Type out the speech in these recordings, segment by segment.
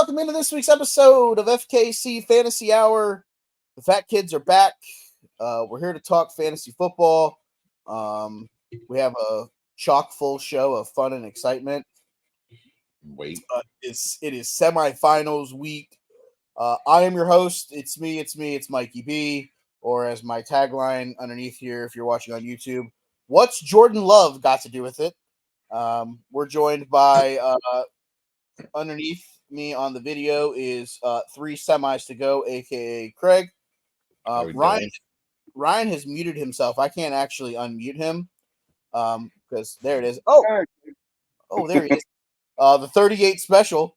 welcome into this week's episode of FKC Fantasy Hour. The Fat Kids are back. We're here to talk fantasy football. We have a chock full show of fun and excitement. Wait. It is semifinals week. I am your host. It's Mikey B, or as my tagline underneath here, if you're watching on YouTube, what's Jordan Love got to do with it? We're joined by underneath me on the video is three semis to go, aka Craig. Ryan has muted himself. I can't actually unmute him because there it is. Oh, there he is. The 38 special.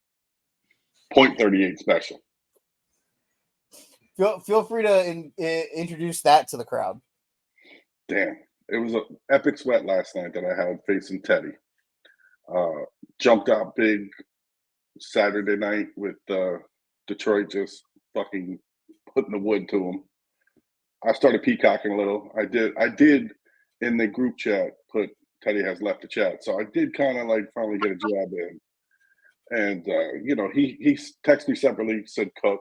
0.38 special. Feel free to introduce that to the crowd. Damn. It was an epic sweat last night that I had facing Teddy. Jumped out big Saturday night with Detroit just fucking putting the wood to him. I started peacocking a little. I did in the group chat put Teddy has left the chat. So I did kind of like finally get a jab in. And, he texted me separately, said cook.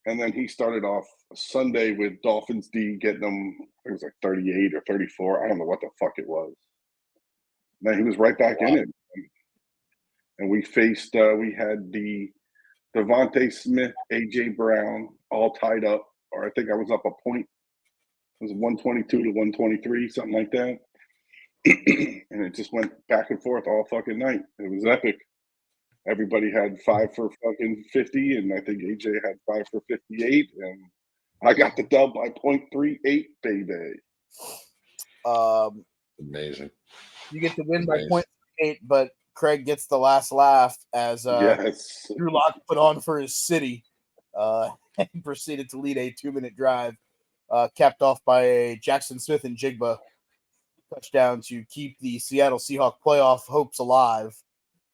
And then he started off Sunday with Dolphins D getting them, it was like 38 or 34. I don't know what the fuck it was. Then he was right back in it. And we faced, we had the Devontae Smith, A.J. Brown all tied up. Or I think I was up a point. It was 122 to 123, something like that. And it just went back and forth all fucking night. It was epic. Everybody had 5 for fucking 50, and I think AJ had 5 for 58, and I got the dub by 0.38, baby. Amazing. You get to win by 0.38, but Craig gets the last laugh as Drew Lock put on for his city and proceeded to lead a 2-minute drive, capped off by a Jackson Smith and Jigba touchdown to keep the Seattle Seahawks playoff hopes alive.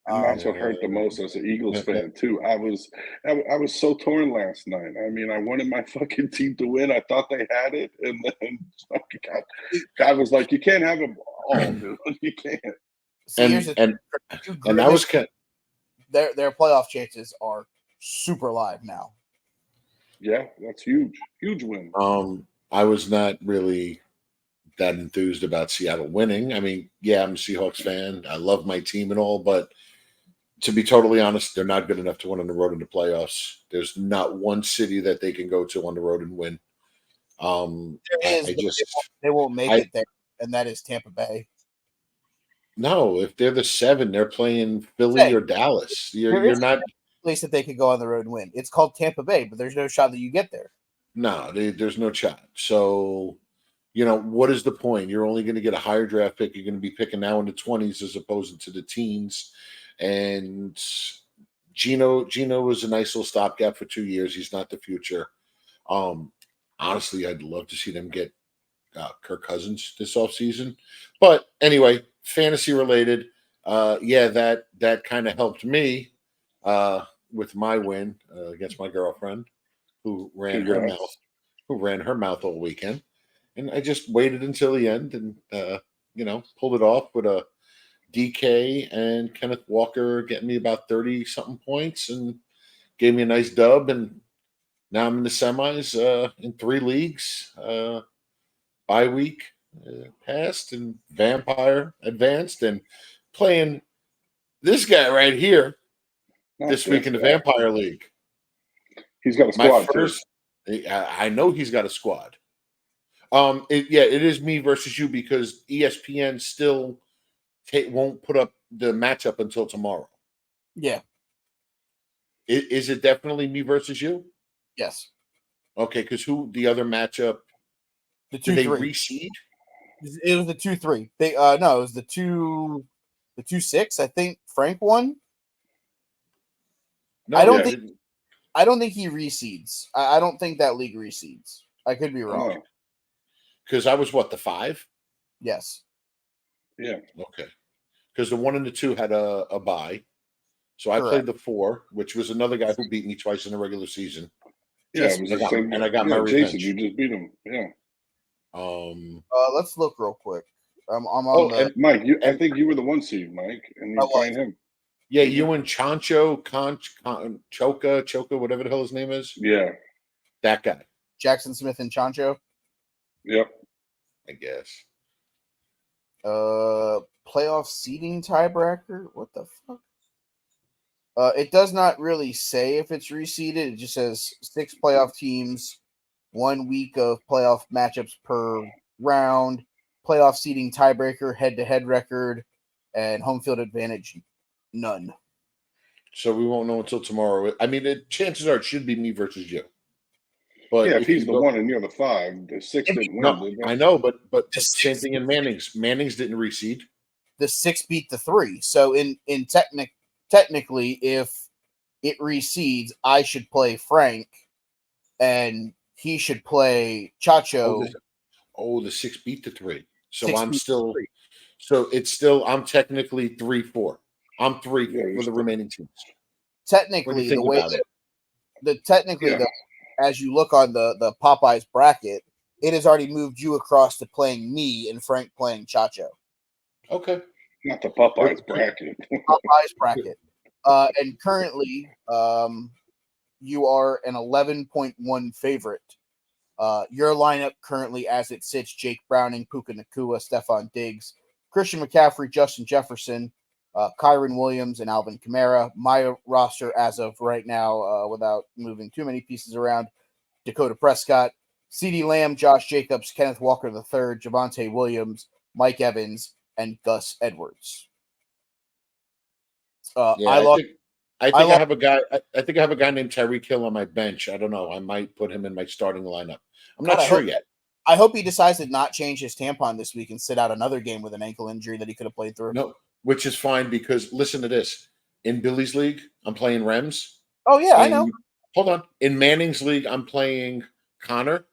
And that's what hurt the most as an Eagles fan too. I was so torn last night. I mean, I wanted my fucking team to win. I thought they had it, and then God was like, "You can't have them all, dude. You can't." So and that was their playoff chances are super live now. Yeah, that's huge, huge win. I was not really that enthused about Seattle winning. I mean, yeah, I'm a Seahawks fan. I love my team and all, but to be totally honest, they're not good enough to win on the road in the playoffs. There's not one city that they can go to on the road and win. They won't make it there, and that is Tampa Bay. No, if they're the 7, they're playing Philly or Dallas. You're not place that they could go on the road and win. It's called Tampa Bay, but there's no shot that you get there. No, there's no shot. So, what is the point? You're only going to get a higher draft pick. You're going to be picking now in the 20s as opposed to the teens. And Gino was a nice little stopgap for 2 years. He's not the future. Honestly, I'd love to see them get Kirk Cousins this offseason. But anyway, fantasy related. That kind of helped me with my win against my girlfriend who ran her mouth all weekend. And I just waited until the end and pulled it off with a DK and Kenneth Walker getting me about 30-something points and gave me a nice dub. And now I'm in the semis in 3 leagues. Bye week passed and Vampire advanced and playing this guy right here this week in the Vampire League. He's got a squad. I know he's got a squad. It is me versus you because ESPN still won't put up the matchup until tomorrow. Yeah. Is it definitely me versus you? Yes. Okay, because who the other matchup? The 2-3. Did they reseed? It was the 2-3. It was the 2-6. I think Frank won. No, I don't think he reseeds. I don't think that league reseeds. I could be wrong. Because I was the 5? Yes. Yeah. Okay. Because the 1 and the 2 had a bye. So I played the 4, which was another guy who beat me twice in the regular season. Yeah, I got my revenge. Jason, you just beat him. Yeah. Let's look real quick. I'm on Mike, I think you were the 1 seed, Mike, and you're playing him. Yeah, you and Chancho, Choka, whatever the hell his name is. Yeah. That guy. Jackson Smith and Chancho. Yep. I guess. Playoff seeding tiebreaker. What the fuck? It does not really say if it's reseeded. It just says 6 playoff teams, 1 week of playoff matchups per round, playoff seeding tiebreaker, head-to-head record, and home field advantage. None. So we won't know until tomorrow. I mean, chances are it should be me versus you. But yeah, if he's you the go, 1 and you're the 5, the 6 didn't win. no, Did they? I know, but The same six- thing in Manning's. Manning's didn't reseed. The 6 beat the 3. So in technically, if it reseeds, I should play Frank, and he should play Chacho. The 6 beat the 3. So 6 I'm beat the still. 3. So it's still. I'm technically 3-4. I'm 3 Yeah, you're for the still- remaining teams. Technically, What do you the think way about it? technically, Yeah. as you look on the Popeyes bracket, it has already moved you across to playing me and Frank playing Chacho. Okay. Not the Popeyes bracket. Popeyes bracket. And currently, you are an 11.1 favorite. Your lineup currently, as it sits, Jake Browning, Puka Nakua, Stephon Diggs, Christian McCaffrey, Justin Jefferson, Kyron Williams, and Alvin Kamara. My roster as of right now, without moving too many pieces around, Dakota Prescott, CeeDee Lamb, Josh Jacobs, Kenneth Walker III, Javonte Williams, Mike Evans, and Gus Edwards. Yeah, I think I have a guy. I think I have a guy named Tyreek Hill on my bench. I don't know. I might put him in my starting lineup. I'm not sure yet. I hope he decides to not change his tampon this week and sit out another game with an ankle injury that he could have played through. No, which is fine because listen to this. In Billy's league, I'm playing Rems. Oh yeah, I know. Hold on. In Manning's league, I'm playing Connor.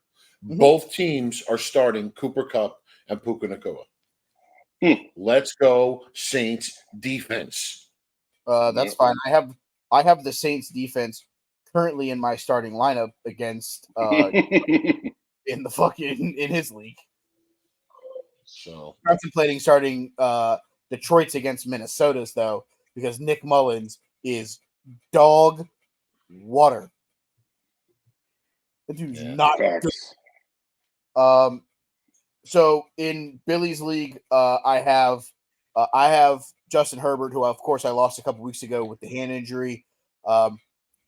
Mhm. Both teams are starting Cooper Cup and Puka Nakua. Let's go Saints defense. That's fine. I have the Saints defense currently in my starting lineup against in the fucking in his league. So Contemplating starting Detroit's against Minnesota's though, because Nick Mullins is dog water. The dude's not good. So in Billy's league, I have Justin Herbert, who of course I lost a couple weeks ago with the hand injury.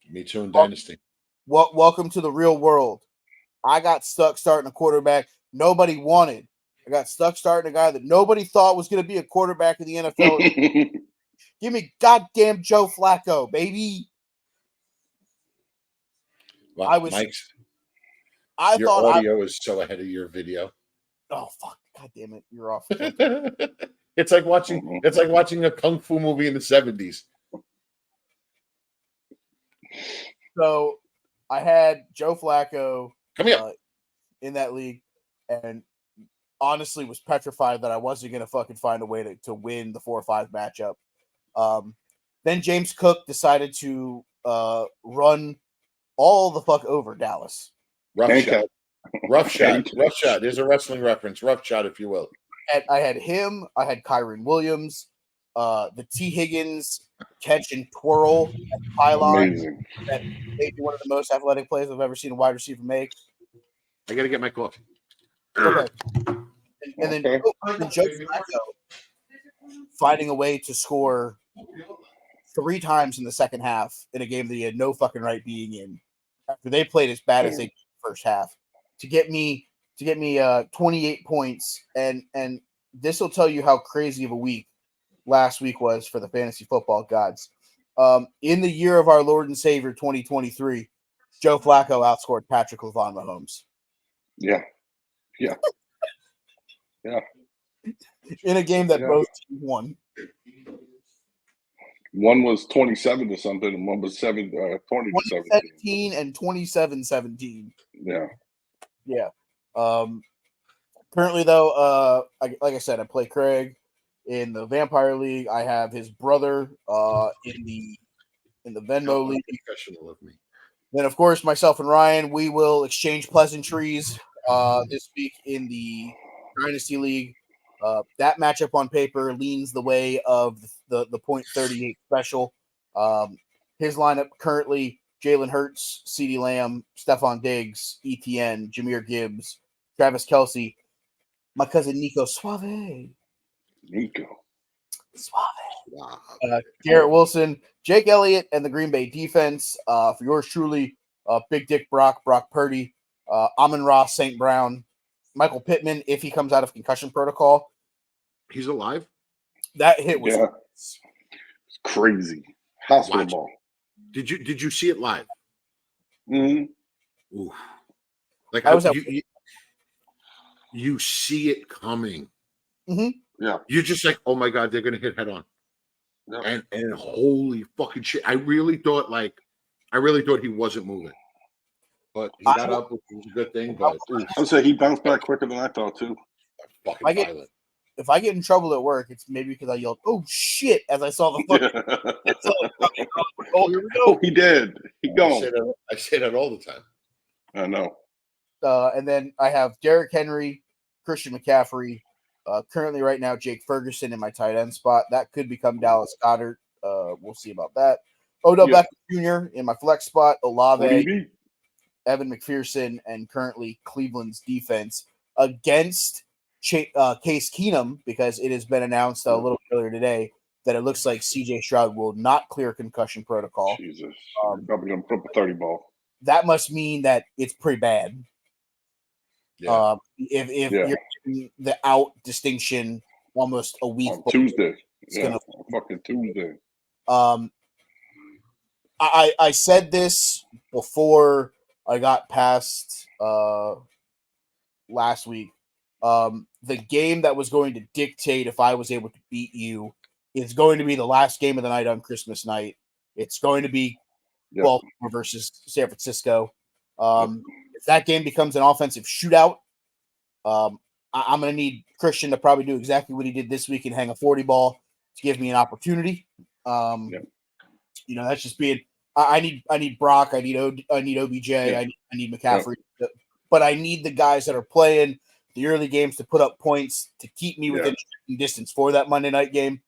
Me too in Dynasty. Welcome to the real world. I got stuck starting a quarterback nobody wanted. I got stuck starting a guy that nobody thought was going to be a quarterback in the NFL. Give me goddamn Joe Flacco, baby. Well, your audio is so ahead of your video. Oh fuck! God damn it! You're off. It's like watching a kung fu movie in the 70s. So I had Joe Flacco in that league, and honestly was petrified that I wasn't going to fucking find a way to win the 4-5 matchup. Then James Cook decided to run all the fuck over Dallas. Rough shot. There's a wrestling reference. Rough shot, if you will. I had him. I had Kyron Williams, the T. Higgins catch and twirl and pylon. Amazing. That may be one of the most athletic plays I've ever seen a wide receiver make. I got to get my coffee. Okay. And then Joe Flacco finding a way to score 3 times in the second half in a game that he had no fucking right being in after they played as bad as they did in the first half to get me 28 points. And this will tell you how crazy of a week last week was for the fantasy football gods. In the year of our Lord and Savior 2023, Joe Flacco outscored Patrick LaVon Mahomes. Yeah. In a game that both teams won. One was 27 to something, and one was 20 to 17 and 27-17. Yeah. Currently, though, like I said, I play Craig in the Vampire League. I have his brother in the Venmo League. Professional of me. Then, of course, myself and Ryan, we will exchange pleasantries this week in the Dynasty League. That matchup on paper leans the way of the .38 special. His lineup currently: Jalen Hurts, CeeDee Lamb, Stephon Diggs, ETN, Jahmyr Gibbs, Travis Kelce, my cousin Nico Suave. Garrett Wilson, Jake Elliott, and the Green Bay defense. For yours truly, Big Dick Brock Purdy, Amon-Ra St. Brown, Michael Pittman, if he comes out of concussion protocol. He's alive? That hit was it's crazy. Hospital ball. Did you see it live? Mm-hmm. Ooh. Like you see it coming. Mm-hmm. Yeah. You're just like, oh my God, they're gonna hit head on. Yeah. And holy fucking shit. I really thought he wasn't moving. But he got up, which was a good thing. But I would say he bounced back quicker than I thought too. Fucking violent. If I get in trouble at work, it's maybe because I yelled, "Oh shit!" as I saw the fucking. Oh, here we go. Oh, he did. He gone. I say that all the time. I know. And then I have Derrick Henry, Christian McCaffrey, currently right now Jake Ferguson in my tight end spot. That could become Dallas Goedert. We'll see about that. Odell Beckham Jr. in my flex spot. Olave, Evan McPherson, and currently Cleveland's defense against Case Keenum, because it has been announced a little earlier today that it looks like CJ Stroud will not clear concussion protocol. Jesus. Probably going to put up a 30 ball. That must mean that it's pretty bad. Yeah. If you're getting the out distinction almost a week on Tuesday. Fucking Tuesday. I said this before I got past last week. The game that was going to dictate if I was able to beat you is going to be the last game of the night on Christmas night. It's going to be Baltimore versus San Francisco. If that game becomes an offensive shootout, I'm going to need Christian to probably do exactly what he did this week and hang a 40 ball to give me an opportunity. That's just being. I need Brock. I need OBJ. I need McCaffrey. But I need the guys that are playing the early games to put up points to keep me within distance for that Monday night game.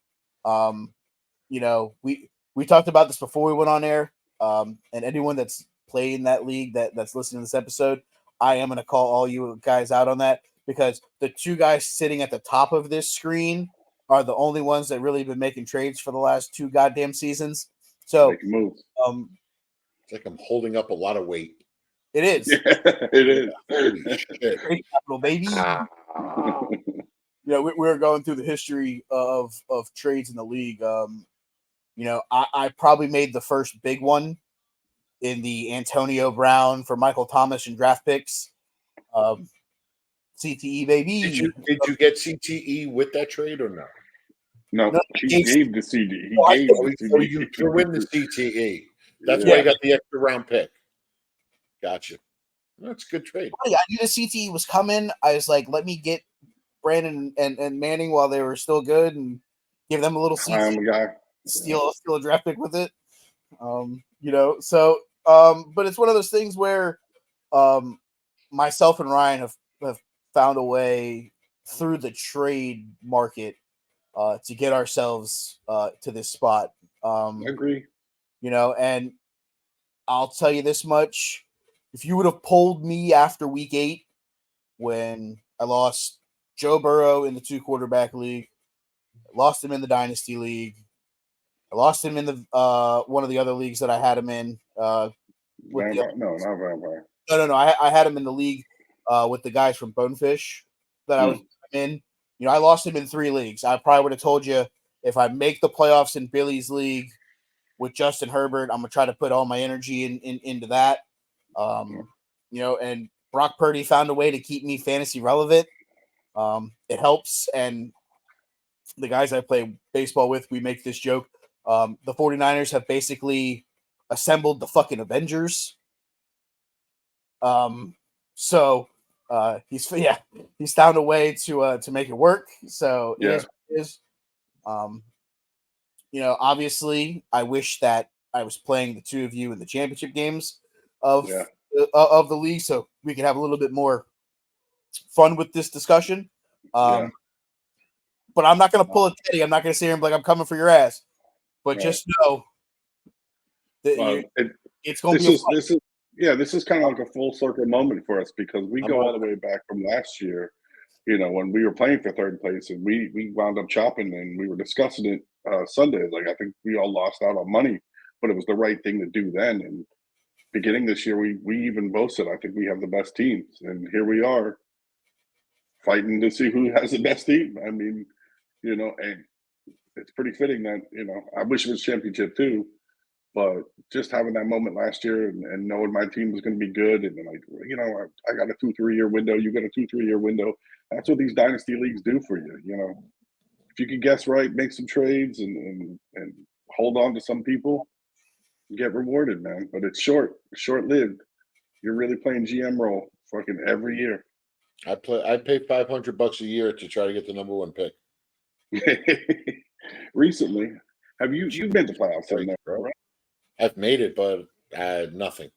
We talked about this before we went on air. And anyone that's playing that league that's listening to this episode, I am going to call all you guys out on that, because the two guys sitting at the top of this screen are the only ones that really have been making trades for the last 2 goddamn seasons. So it's like I'm holding up a lot of weight. It is. It is. Holy shit. Great capital, baby. We're going through the history of trades in the league. I probably made the first big one in the Antonio Brown for Michael Thomas and draft picks. CTE, baby. Did you get CTE with that trade or no? No, he gave the CD. You threw in the CTE. That's why you got the extra round pick. Gotcha. That's a good trade. I knew the CTE was coming. I was like, let me get Brandon and Manning while they were still good and give them a little CTE. Steal a draft pick with it. But it's one of those things where myself and Ryan have found a way through the trade market to get ourselves to this spot. I agree. And I'll tell you this much. If you would have pulled me after week 8 when I lost Joe Burrow in the 2-quarterback league, lost him in the dynasty league, I lost him in the one of the other leagues that I had him in. Not Vampire. No. I had him in the league with the guys from Bonefish that I was in. I lost him in 3 leagues. I probably would have told you, if I make the playoffs in Billy's league with Justin Herbert, I'm gonna try to put all my energy into that. And Brock Purdy found a way to keep me fantasy relevant. It helps, and the guys I play baseball with, we make this joke. The 49ers have basically assembled the fucking Avengers. So he's found a way to make it work. So it is what it is. Obviously I wish that I was playing the 2 of you in the championship games of the league, so we could have a little bit more fun with this discussion. But I'm not going to pull a Teddy. I'm not going to sit here and be like, I'm coming for your ass. But Right. just know that it's going to be a fight. This is kind of like a full circle moment for us because we go all the way back from last year, when we were playing for third place and we wound up chopping and we were discussing it Sunday. Like, I think we all lost out on money, but it was the right thing to do then. And beginning this year, we even both said, I think we have the best teams. And here we are fighting to see who has the best team. I mean, and it's pretty fitting that, I wish it was championship too. But just having that moment last year and knowing my team was going to be good, and like, I got a 2-3 year window, you got a 2-3 year window. That's what these dynasty leagues do for you. If you can guess right, make some trades and hold on to some people, you get rewarded, man. But it's short lived. You're really playing GM role fucking every year. I pay $500 a year to try to get the number one pick. Recently, you've been to playoffs, right? I've made it, but nothing.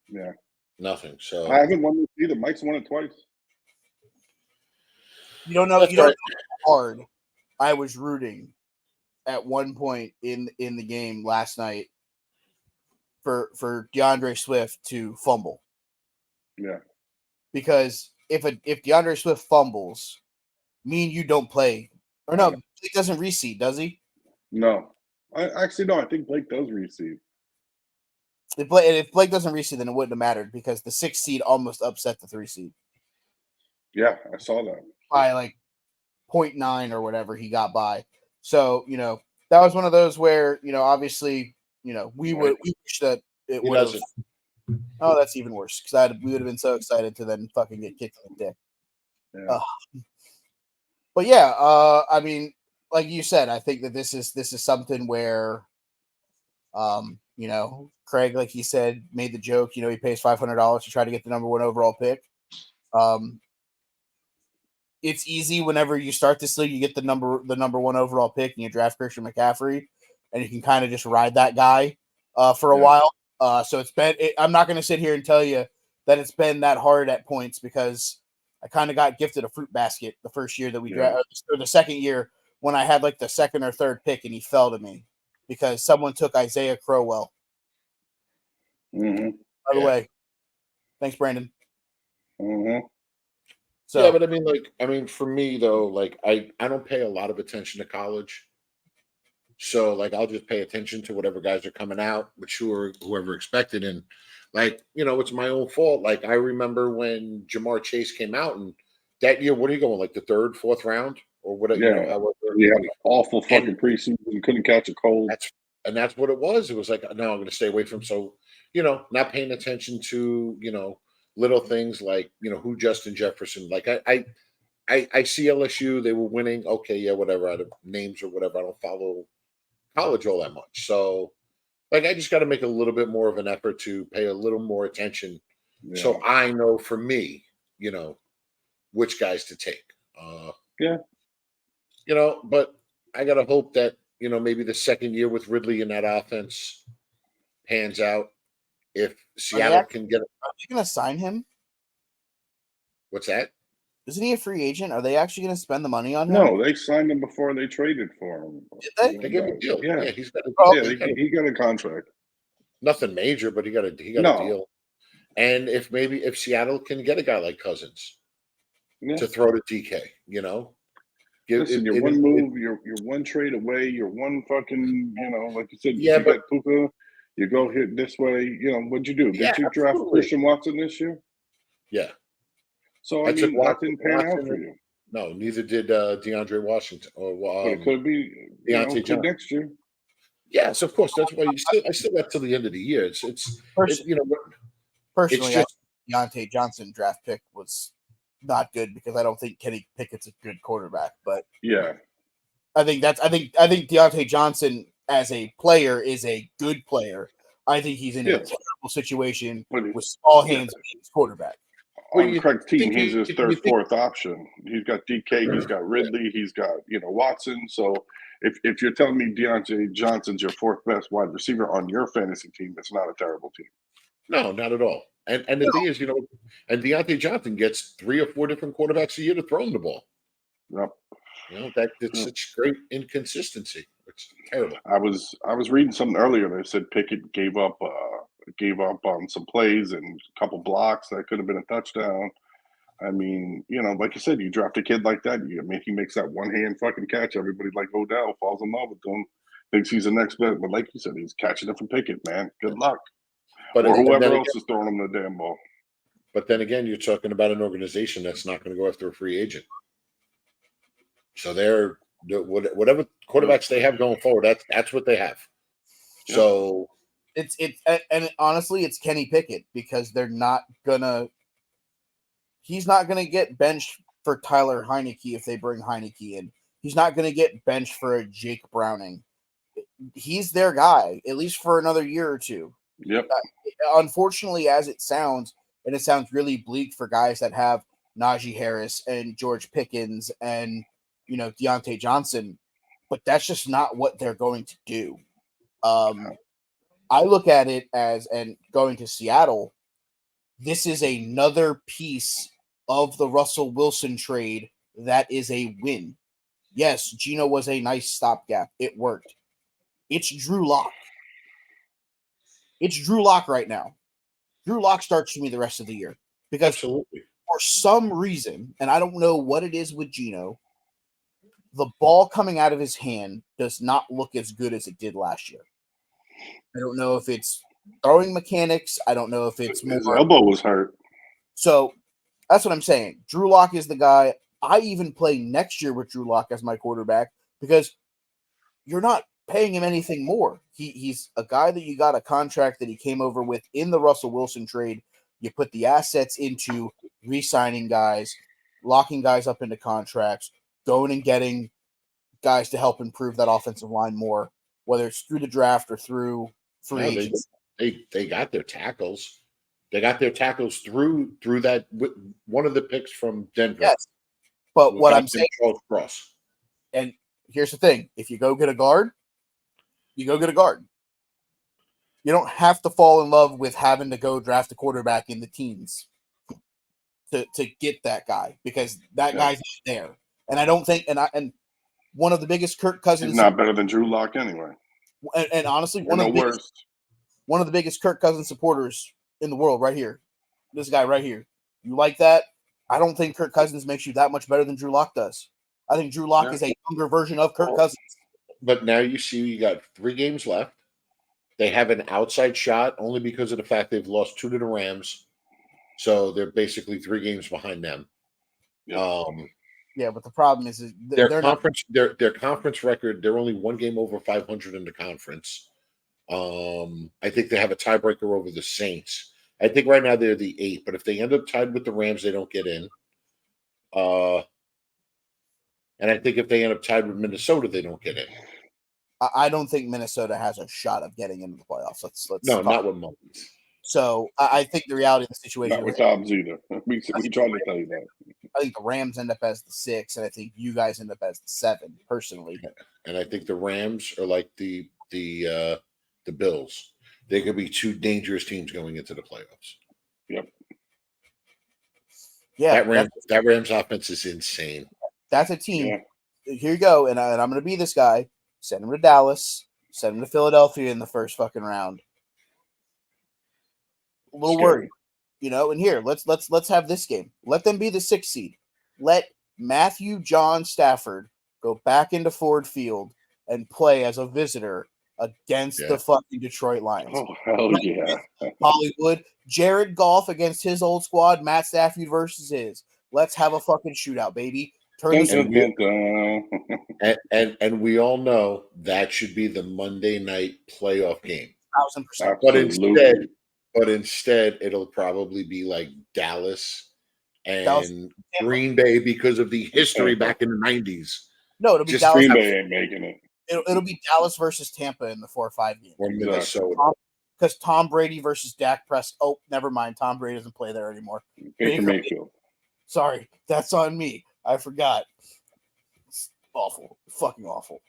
Yeah, nothing. So I haven't won this either. Mike's won it twice. You don't know. You don't know how hard I was rooting at one point in the game last night for DeAndre Swift to fumble. Yeah, because if DeAndre Swift fumbles, me and you don't play. Or no, Blake doesn't reseed, does he? No, I actually no. I think Blake does reseed. If Blake doesn't reseed, then it wouldn't have mattered because the 6 seed almost upset the 3 seed. Yeah, I saw that by like 0.9 or whatever he got by. So that was one of those where obviously we wish that it would have. Oh, that's even worse because we would have been so excited to then fucking get kicked in the dick. Yeah. But yeah, I mean, like you said, I think that this is something where, Craig, like he said, made the joke. He pays $500 to try to get the number 1 overall pick. It's easy whenever you start this league, you get the number 1 overall pick and you draft Christian McCaffrey, and you can kind of just ride that guy for a while. So I'm not going to sit here and tell you that it's been that hard at points because I kind of got gifted a fruit basket the first year that we drafted, or the second year when I had like the second or third pick and he fell to me because someone took Isaiah Crowell. Mm-hmm. By the way, thanks, Brandon. Mm-hmm. So, yeah, but I mean, for me though, like I don't pay a lot of attention to college. So like I'll just pay attention to whatever guys are coming out, mature, whoever expected, and it's my own fault. Like I remember when Jamar Chase came out, and that year, what are you going like the 3rd, 4th round or whatever? Yeah, we had an awful fucking preseason. Couldn't catch a cold. That's what it was. It was like, no, I'm going to stay away from. So not paying attention to little things like who Justin Jefferson. Like I see LSU, they were winning. Okay, yeah, whatever. Out of names or whatever, I don't follow college all that much. So like I just got to make a little bit more of an effort to pay a little more attention, so I know for me, which guys to take. But I got to hope that maybe the second year with Ridley in that offense pans out. If Seattle can get, are they going to sign him? What's that? Isn't he a free agent? Are they actually going to spend the money on him? No, they signed him before they traded for him. Did they? They gave him a deal. Yeah, he's got he got a contract. Nothing major, but he got a deal. And if Seattle can get a guy like Cousins to throw to DK, listen, you're one move, you're one trade away, you're one fucking, like you said, you got Puka, you go hit this way. What'd you do? Did you draft Christian Watson this year? Yeah. So I mean, that didn't pan out for you. No, neither did DeAndre Washington or it could be Deontay Johnson next year. Yes, of course. That's why I still got till the end of the year. It's personally, I think Deontay Johnson draft pick was not good because I don't think Kenny Pickett's a good quarterback. But yeah, I think Deontay Johnson as a player is a good player. I think he's in a terrible situation with small hands as quarterback. On Craig's team, he's his third, fourth option. He's got DK, he's got Ridley, he's got Watson. So if you're telling me Deontay Johnson's your 4th best wide receiver on your fantasy team, it's not a terrible team. No, not at all. And the thing is, and Deontay Johnson gets 3 or 4 different quarterbacks a year to throw him the ball. Yep. It's such great inconsistency. It's terrible. I was reading something earlier. They said Pickett gave up on some plays and a couple blocks that could have been a touchdown. I mean, like you said, you draft a kid like that. He makes that one hand fucking catch. Everybody like Odell falls in love with him, thinks he's the next best. But like you said, he's catching it from Pickett, man. Good luck, But or whoever then else is throwing him the damn ball. But then again, you're talking about an organization that's not going to go after a free agent. So whatever quarterbacks they have going forward, that's what they have. Yeah. So and honestly, it's Kenny Pickett because he's not gonna get benched for Tyler Heineke if they bring Heineke in. He's not gonna get benched for a Jake Browning. He's their guy, at least for another year or two. Yep. Unfortunately, as it sounds, and it sounds really bleak for guys that have Najee Harris and George Pickens and Deontay Johnson, but that's just not what they're going to do. I look at it as, and going to Seattle, this is another piece of the Russell Wilson trade that is a win. Yes, Geno was a nice stopgap. It worked. It's Drew Lock. It's Drew Lock right now. Drew Lock starts for me the rest of the year because absolutely, for some reason, and I don't know what it is with Geno, the ball coming out of his hand does not look as good as it did last year. I don't know if it's throwing mechanics. I don't know if it's his elbow was hurt. So that's what I'm saying. Drew Lock is the guy. I even play next year with Drew Lock as my quarterback because you're not paying him anything more. He's a guy that you got a contract that he came over with in the Russell Wilson trade. You put the assets into re-signing guys, locking guys up into contracts, going and getting guys to help improve that offensive line more, whether it's through the draft or through free agents. They got their tackles. They got their tackles through that one of the picks from Denver. Yes. But what I'm saying, Charles Cross. And here's the thing: if you go get a guard, you go get a guard. You don't have to fall in love with having to go draft a quarterback in the teens to get that guy because that guy's not there. And I don't think, and one of the biggest Kirk Cousins, he's not better than Drew Lock anyway. And honestly, one of the biggest Kirk Cousins supporters in the world, right here. This guy right here. You like that? I don't think Kirk Cousins makes you that much better than Drew Lock does. I think Drew Lock is a younger version of Kirk Cousins. But now you got 3 games left. They have an outside shot only because of the fact they've lost 2 to the Rams. So they're basically 3 games behind them. Yeah, but the problem is their conference record, they're only 1 game over 500 in the conference. I think they have a tiebreaker over the Saints. I think right now they're the 8, but if they end up tied with the Rams, they don't get in. And I think if they end up tied with Minnesota, they don't get in. I don't think Minnesota has a shot of getting into the playoffs. Let's not with Mullins. So I think the reality of the situation not with Dobbs either. We tried to tell you that. I think the Rams end up as the 6, and I think you guys end up as the 7, personally. And I think the Rams are like the Bills. They could be 2 dangerous teams going into the playoffs. Yep. Yeah, that Rams offense is insane. That's a team. Yeah. Here you go, and I'm going to be this guy. Send him to Dallas. Send him to Philadelphia in the first fucking round. A little worried, And here, let's have this game. Let them be the 6th seed. Let Matthew John Stafford go back into Ford Field and play as a visitor against the fucking Detroit Lions. Oh, hell yeah. Hollywood. Jared Goff against his old squad. Matt Stafford versus his. Let's have a fucking shootout, baby. And we all know that should be the Monday night playoff game. 1,000%. But instead, it'll probably be like Dallas and Green Bay because of the history back in the 90s. No, it'll be Dallas. Green Bay ain't making it. It'll be Dallas versus Tampa in the 4-5 game. Or Minnesota. Because Tom Brady versus Dak Prescott. Oh, never mind. Tom Brady doesn't play there anymore. Baker Mayfield. Sorry, that's on me. I forgot. It's awful. Fucking awful.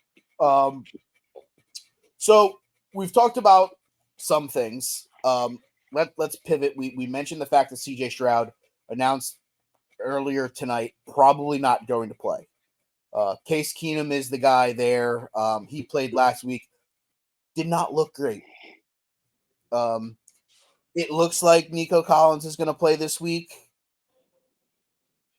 So we've talked about some things. Let's pivot. We mentioned the fact that CJ Stroud announced earlier tonight probably not going to play. Case Keenum is the guy there. He played last week. Did not look great. It looks like Nico Collins is going to play this week.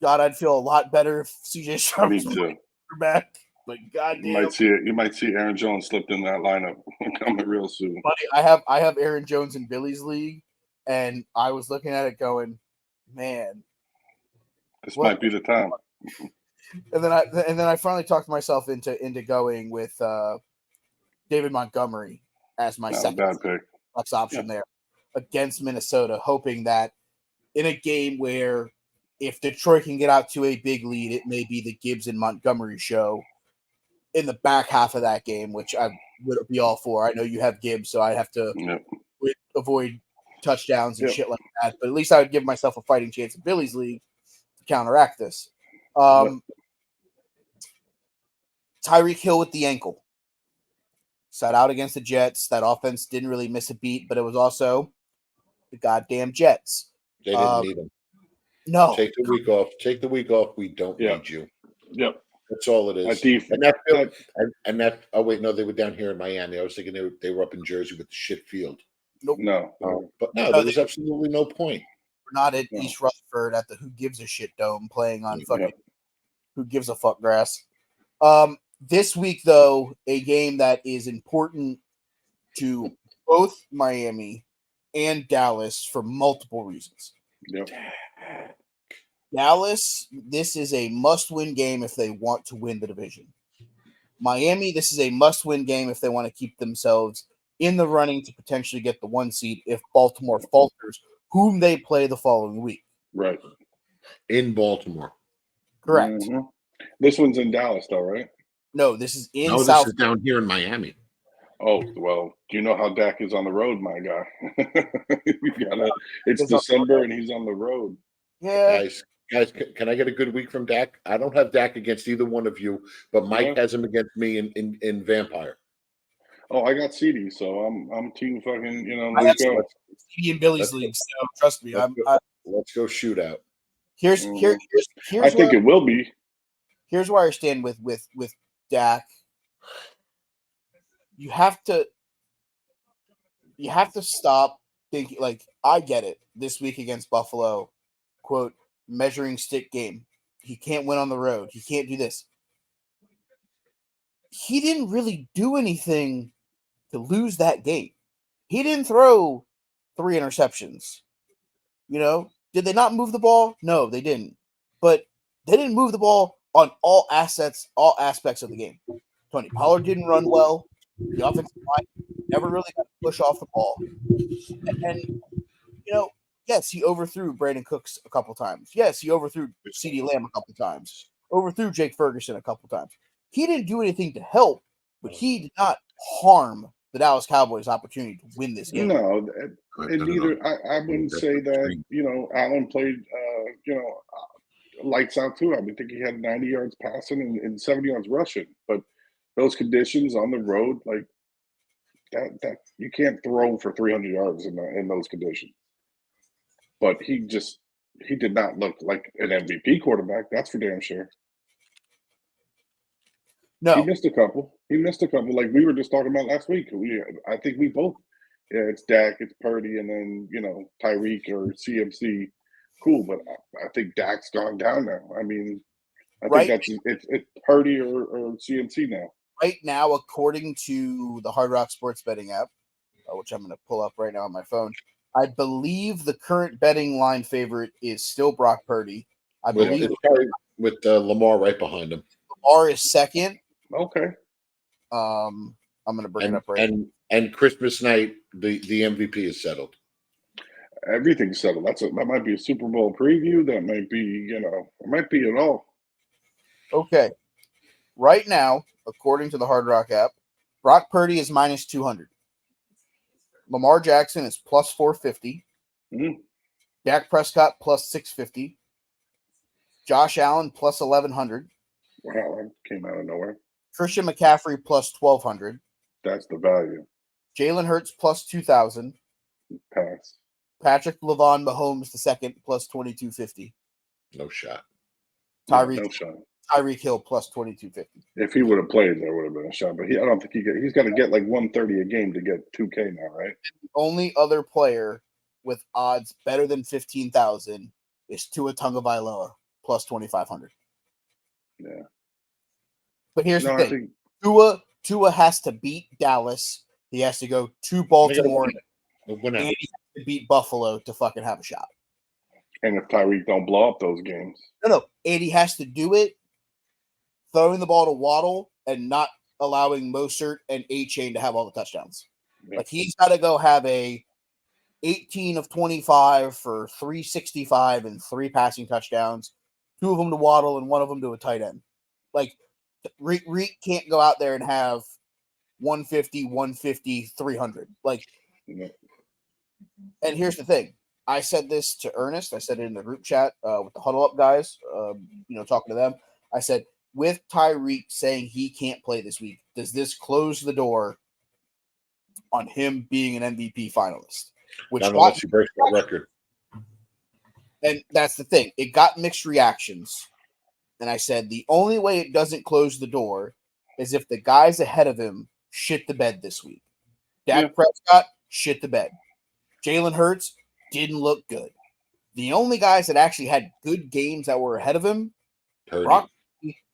God, I'd feel a lot better if CJ Stroud Me was too. back. But goddamn, You might see it. You might see Aaron Jones slipped in that lineup coming real soon. buddy, I have Aaron Jones in Billy's league, and I was looking at it going, man, This what? might be the time. And then I finally talked myself into going with David Montgomery as my Not a second bad pick. flex option there against Minnesota, hoping that in a game where if Detroit can get out to a big lead, it may be the Gibbs and Montgomery show in the back half of that game, which I would be all for. I know you have Gibbs, so I have to avoid touchdowns and shit like that. But at least I would give myself a fighting chance in Billy's league to counteract this. Tyreek Hill with the ankle. Sat out against the Jets. That offense didn't really miss a beat, but it was also the goddamn Jets. They didn't need him. No. Take the week off. Take the week off. We don't need you. Yep. That's all it is. And that. Oh wait, no, they were down here in Miami. I was thinking they were up in Jersey with the shit field. Nope. No. But no, there was absolutely no point. We're not at East Rutherford at the Who Gives a Shit Dome playing on fucking Who Gives a Fuck grass. This week, though, a game that is important to both Miami and Dallas for multiple reasons. Yep. Dallas, this is a must-win game if they want to win the division. Miami, this is a must-win game if they want to keep themselves in the running to potentially get the 1 seed if Baltimore falters, whom they play the following week. Right. In Baltimore. Correct. Mm-hmm. This one's in Dallas, though, right? No, this is in South. South. This is down here in Miami. Oh, well, do you know how Dak is on the road, my guy? It's December and he's on the road. Yeah. Guys, can I get a good week from Dak? I don't have Dak against either one of you, but Mike has him against me in Vampire. Oh, I got CD, so I'm team fucking, I got CD in Billy's league, so trust me. Let's go shootout. Here's I think it will be. Here's where I stand with Dak. You have to stop thinking like I get it. This week against Buffalo, quote, measuring stick game. He can't win on the road. He can't do this. He didn't really do anything to lose that game. He didn't throw 3 interceptions. Did they not move the ball? No, they didn't. But they didn't move the ball on all aspects of the game. Tony Pollard didn't run well. The offensive line never really got to push off the ball. And yes, he overthrew Brandon Cooks a couple times. Yes, he overthrew CeeDee Lamb a couple times. Overthrew Jake Ferguson a couple times. He didn't do anything to help, but he did not harm the Dallas Cowboys' opportunity to win this game. No, and neither I wouldn't say that Allen played lights out too. I think he had 90 yards passing and 70 yards rushing. But those conditions on the road, like that you can't throw for 300 yards in those conditions. But he did not look like an MVP quarterback. That's for damn sure. No, he missed a couple. Like we were just talking about last week. I think we both. Yeah, it's Dak, it's Purdy, and then Tyreek or CMC. Cool, but I think Dak's gone down now. I mean, I think it's Purdy or CMC now. Right now, according to the Hard Rock Sports betting app, which I'm going to pull up right now on my phone, I believe the current betting line favorite is still Brock Purdy. I believe it's probably with Lamar right behind him. Lamar is second. Okay. I'm going to bring it up right now. And Christmas night, the MVP is settled. Everything's settled. That might be a Super Bowl preview. That might be, it might be it all. Okay. Right now, according to the Hard Rock app, Brock Purdy is minus 200. Lamar Jackson is plus 450. Mm-hmm. Dak Prescott plus 650. Josh Allen plus 1100. Wow, that came out of nowhere. Christian McCaffrey plus 1200. That's the value. Jalen Hurts plus 2000. Pass. Patrick LaVon Mahomes II plus 2250. No shot. Tyreek Tyreek Hill plus 2250. If he would have played, there would have been a shot. But I don't think he's got to get like 130 a game to get 2K now, right? The only other player with odds better than 15,000 is Tua Tagovailoa plus 2,500. Yeah. But here's the I thing: think Tua has to beat Dallas. He has to go to Baltimore, Win and out. he has to beat Buffalo to fucking have a shot. and if Tyreek don't blow up those games, No, and he has to do it throwing the ball to Waddle and not allowing Mostert and A-Chain to have all the touchdowns. Yeah. Like he's got to go have a 18 of 25 for 365 and 3 passing touchdowns, 2 of them to Waddle and 1 of them to a tight end. Like Reek can't go out there and have 150, 150, 300. Like, Yeah. and here's the thing. I said this to Ernest. I said it in the group chat with the Huddle Up guys, talking to them. I said, with Tyreek saying he can't play this week, does this close the door on him being an MVP finalist? Which Not unless he breaks that record. And that's the thing. It got mixed reactions. And I said, the only way it doesn't close the door is if the guys ahead of him shit the bed this week. Dak Prescott shit the bed. Jalen Hurts didn't look good. The only guys that actually had good games that were ahead of him, Brock,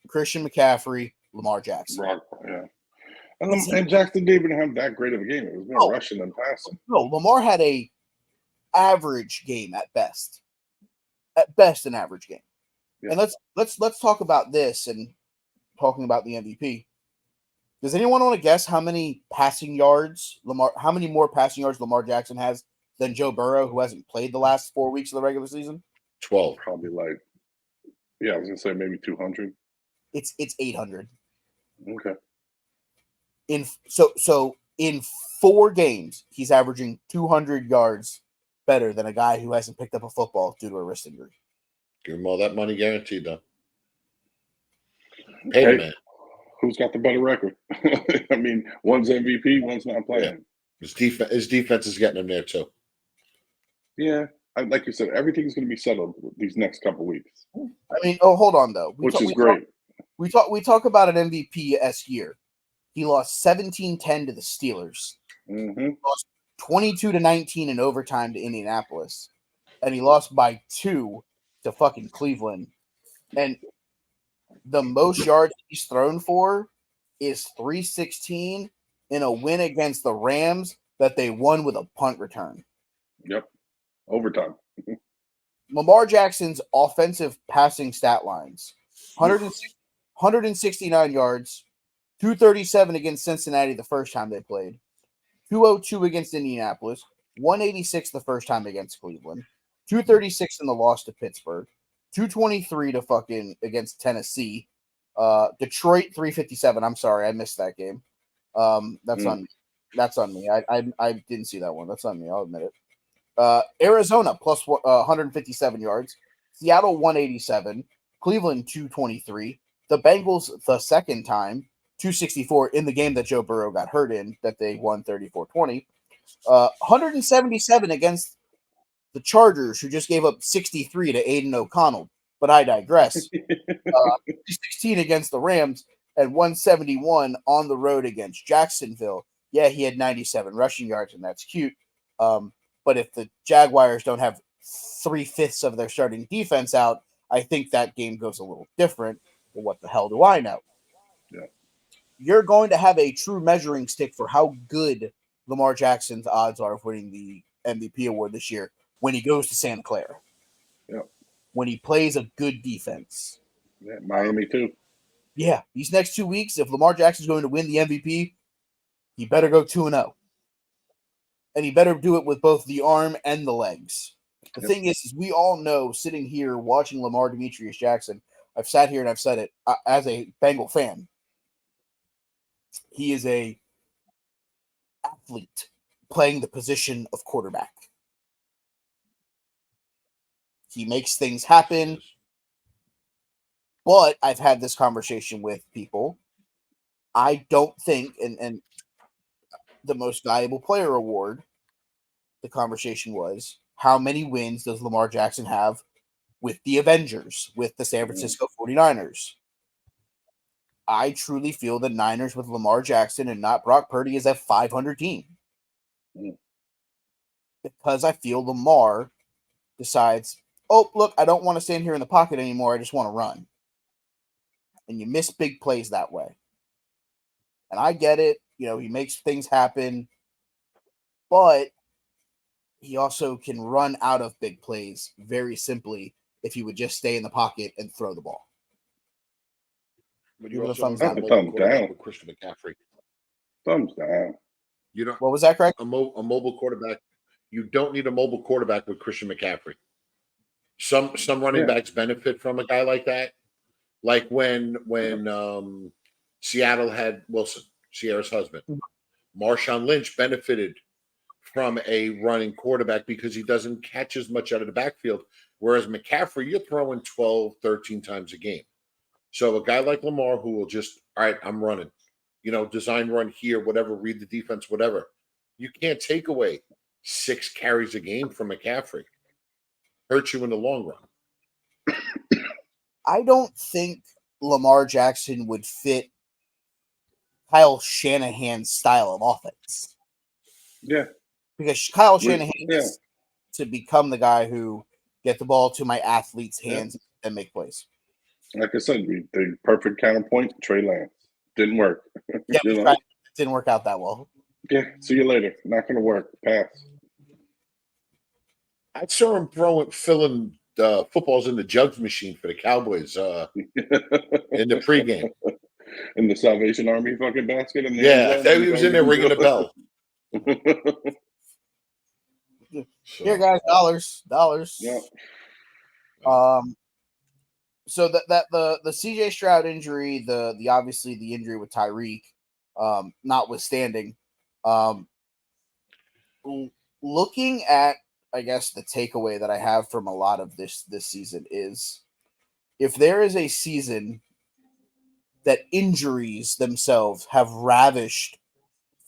Christian McCaffrey, Lamar Jackson. Yeah. And Jackson didn't even have that great of a game. It was more rushing than passing. No, Lamar had a average game at best. At best, an average game. Yeah. And let's talk about this and talking about the MVP. Does anyone want to guess how many more passing yards Lamar Jackson has than Joe Burrow, who hasn't played the last 4 weeks of the regular season? 12. Probably I was gonna say maybe 200. It's 800. Okay. In 4 games, he's averaging 200 yards better than a guy who hasn't picked up a football due to a wrist injury. Give him all that money guaranteed, though. Pay the man. Who's got the better record? I mean, one's MVP, one's not playing. Yeah. His defense is getting him there too. Yeah, like you said, everything's going to be settled these next couple weeks. I mean, hold on though, which is great. We talk about an MVP-esque year. He lost 17-10 to the Steelers. Mm-hmm. Lost 22-19 in overtime to Indianapolis, and he lost by 2 to fucking Cleveland. And the most yards he's thrown for is 316 in a win against the Rams that they won with a punt return. Yep. Overtime. Lamar Jackson's offensive passing stat lines: 169 yards, 237 against Cincinnati the first time they played, 202 against Indianapolis, 186 the first time against Cleveland, 236 in the loss to Pittsburgh, 223 to fucking against Tennessee, Detroit 357. I'm sorry, I missed that game. That's on me. I didn't see that one. That's on me. I'll admit it. Arizona plus 157 yards, Seattle 187, Cleveland 223, the Bengals the second time 264 in the game that Joe Burrow got hurt in that they won 34-20, 177 against the Chargers, who just gave up 63 to Aiden O'Connell, but I digress. 316 against the Rams and 171 on the road against Jacksonville. Yeah, he had 97 rushing yards, and that's cute. But if the Jaguars don't have 3/5 of their starting defense out, I think that game goes a little different. But what the hell do I know? Yeah. You're going to have a true measuring stick for how good Lamar Jackson's odds are of winning the MVP award this year when he goes to Santa Clara. Yeah. When he plays a good defense. Yeah, Miami too. Yeah, these next 2 weeks, if Lamar Jackson's going to win the MVP, he better go 2-0. And he better do it with both the arm and the legs. The thing is we all know, sitting here watching Lamar Demetrius Jackson, I've sat here and I've said it as a Bengal fan. He is a athlete playing the position of quarterback. He makes things happen. But I've had this conversation with people. I don't think, and the most valuable player award, the conversation was, how many wins does Lamar Jackson have with the Avengers, with the San Francisco 49ers? I truly feel the Niners with Lamar Jackson and not Brock Purdy is a 500 team. Because I feel Lamar decides, oh, look, I don't want to stand here in the pocket anymore. I just want to run. And you miss big plays that way. And I get it. He makes things happen. But he also can run out of big plays very simply if he would just stay in the pocket and throw the ball. But Give you it a also thumbs don't down. have a Thumbs mobile quarterback down. with Christian McCaffrey. Thumbs down. You don't What was that, Craig? a mobile quarterback. You don't need a mobile quarterback with Christian McCaffrey. Some running backs benefit from a guy like that. Like when Seattle had Wilson, Sierra's husband. Marshawn Lynch benefited from a running quarterback because he doesn't catch as much out of the backfield. Whereas McCaffrey, you're throwing 12, 13 times a game. So a guy like Lamar who will just, all right, I'm running, design run here, whatever, read the defense, whatever. You can't take away 6 carries a game from McCaffrey. Hurt you in the long run. I don't think Lamar Jackson would fit Kyle Shanahan's style of offense. Yeah. Because Kyle Shanahan is to become the guy who get the ball to my athletes' hands and make plays. Like I said, the perfect counterpoint, Trey Lance. Didn't work. Yeah, it didn't work out that well. Yeah, see you later. Not going to work. Pass. I saw him filling footballs in the jugs machine for the Cowboys in the pregame. In the Salvation Army fucking basket? In the he was in there ringing the bell. Here, guys, dollars. Yeah. So that the CJ Stroud injury, the obviously the injury with Tyreek, notwithstanding, looking at, I guess, the takeaway that I have from a lot of this season is, if there is a season that injuries themselves have ravished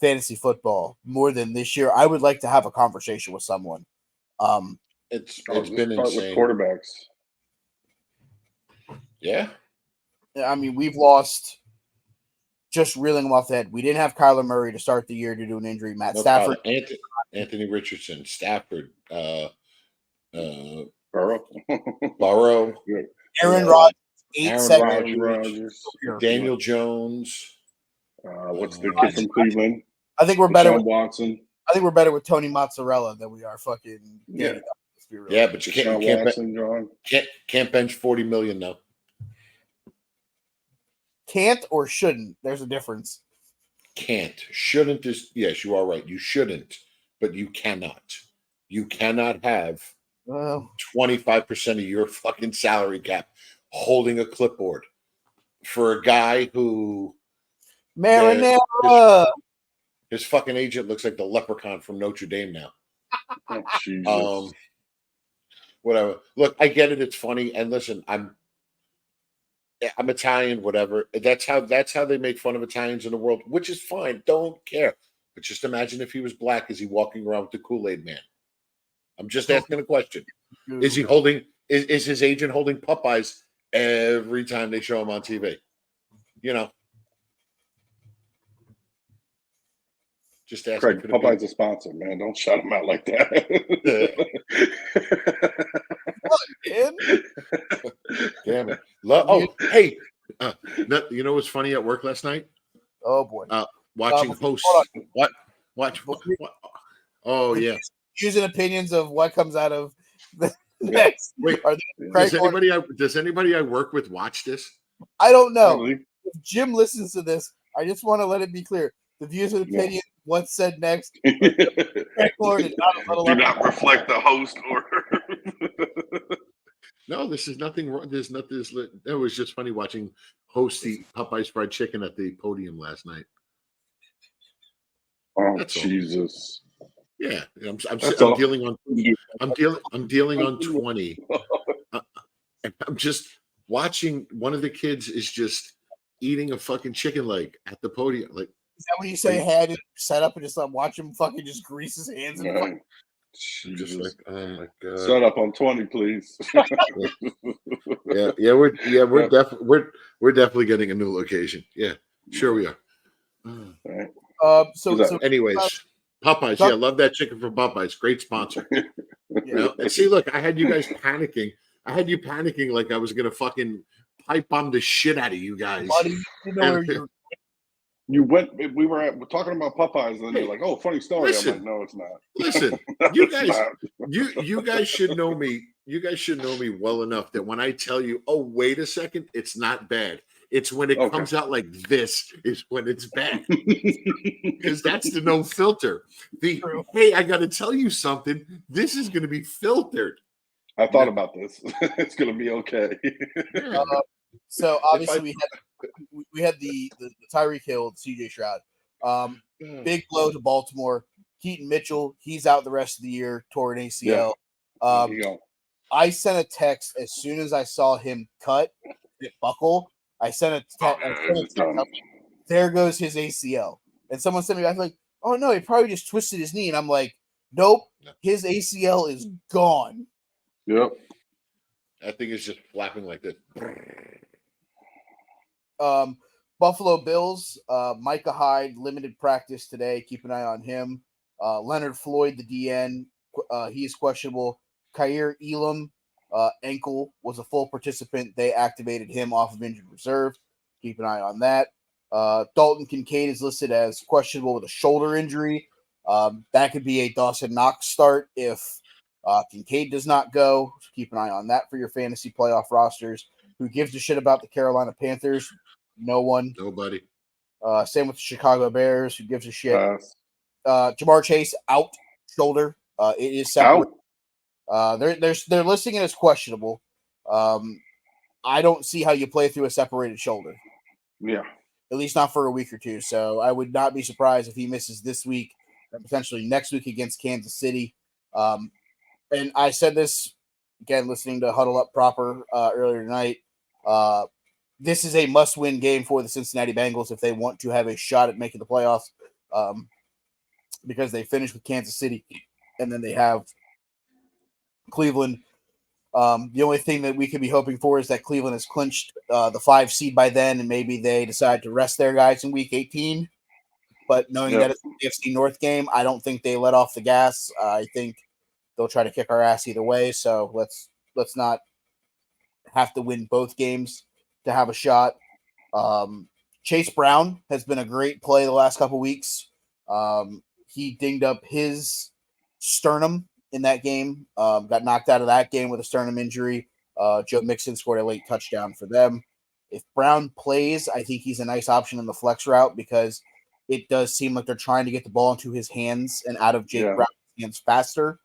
fantasy football more than this year, I would like to have a conversation with someone. It's been insane with quarterbacks. Yeah. I mean, we've lost, just reeling them off the head. We didn't have Kyler Murray to start the year due to an injury. Stafford. Anthony Richardson, Stafford, Burrow. Aaron Rodgers. Daniel Jones. What's the kid from Cleveland? I think we're better with Watson. I think we're better with Tony Mozzarella than we are fucking. Yeah, but you can't bench 40 million now. Can't or shouldn't. There's a difference. Can't. Shouldn't is, yes, you are right. You shouldn't, but you cannot. You cannot have 25% of your fucking salary cap holding a clipboard for a guy who Marinara. His fucking agent looks like the leprechaun from Notre Dame now. Oh, Jesus. Whatever. Look, I get it. It's funny. And listen, I'm Italian, whatever. That's how they make fun of Italians in the world, which is fine. Don't care. But just imagine if he was black, is he walking around with the Kool-Aid man? I'm just asking a question. Is he holding, is his agent holding Popeyes every time they show him on TV? Just asking. Craig, Popeye's a sponsor, man. Don't shout him out like that. Damn it. Hey. You know what's funny at work last night? Oh, boy. Watching hosts. Watch. Oh, yeah. Views and opinions of what comes out of the next. Wait, does anybody I work with watch this? I don't know. Really? If Jim listens to this, I just want to let it be clear. The views and opinions, what's said next, do not reflect the host or. No, this is nothing wrong. There's nothing. It was just funny watching host eat Popeye's fried chicken at the podium last night. Oh, that's Jesus! All. Yeah, I'm dealing on 20. I'm just watching. One of the kids is just eating a fucking chicken leg at the podium. Like, is that when you say had it set up and just watch him fucking just grease his hands? I'm just like, Jesus. oh my god. Shut up on 20, please. Yeah, we're definitely getting a new location. Yeah, sure we are. Right. So Who's so that? Anyways, Popeyes. Talk- Yeah, love that chicken from Popeyes. Great sponsor. yeah, You know, and see, look, I had you guys panicking. I had you panicking like I was gonna fucking pipe bomb the shit out of you guys. buddy, you know where you're. You went. We're talking about Popeyes, and then you're like, "Oh, funny story." I'm like, Listen, "No, it's not." listen, No, you it's guys, not. you guys should know me. You guys should know me well enough that when I tell you, "Oh, wait a second, it's not bad," it's when it Okay. comes out like this is when it's bad. Because that's the no filter. The True. hey, I got to tell you something. This is going to be filtered. I thought about this. It's gonna be okay. Yeah. So If obviously I- we had the Tyreek Hill, CJ Stroud. Big blow to Baltimore. Keaton Mitchell, he's out the rest of the year, tore an ACL. There you go. I sent a text as soon as I saw him cut it buckle. I sent a text. It's done. There goes his ACL. And someone sent me back like, "Oh no, he probably just twisted his knee." And I'm like, "Nope, his ACL is gone." Yep. That thing is just flapping like this. Buffalo Bills, Micah Hyde, limited practice today. Keep an eye on him. Leonard Floyd, the DN, he is questionable. Khair Elam, ankle, was a full participant. They activated him off of injured reserve. Keep an eye on that. Dalton Kincaid is listed as questionable with a shoulder injury. That could be a Dawson Knox start if Kincaid does not go. So keep an eye on that for your fantasy playoff rosters. Who gives a shit about the Carolina Panthers? No one. Nobody. Same with the Chicago Bears. Who gives a shit? Pass. Jamar Chase out shoulder. It is separate. Out. They're listing it as questionable. I don't see how you play through a separated shoulder. Yeah. At least not for a week or two. So I would not be surprised if he misses this week or potentially next week against Kansas City. And I said this again, listening to Huddle Up Proper earlier tonight. This is a must-win game for the Cincinnati Bengals if they want to have a shot at making the playoffs, because they finished with Kansas City and then they have Cleveland. The only thing that we could be hoping for is that Cleveland has clinched the 5 seed by then, and maybe they decide to rest their guys in Week 18. But knowing that it's the AFC North game, I don't think they let off the gas. I think they'll try to kick our ass either way. So let's not have to win both games to have a shot. Chase Brown has been a great play the last couple weeks. He dinged up his sternum in that game. Got knocked out of that game with a sternum injury. Joe Mixon scored a late touchdown for them. If Brown plays, I think he's a nice option in the flex route because it does seem like they're trying to get the ball into his hands and out of Jake Brown's hands faster.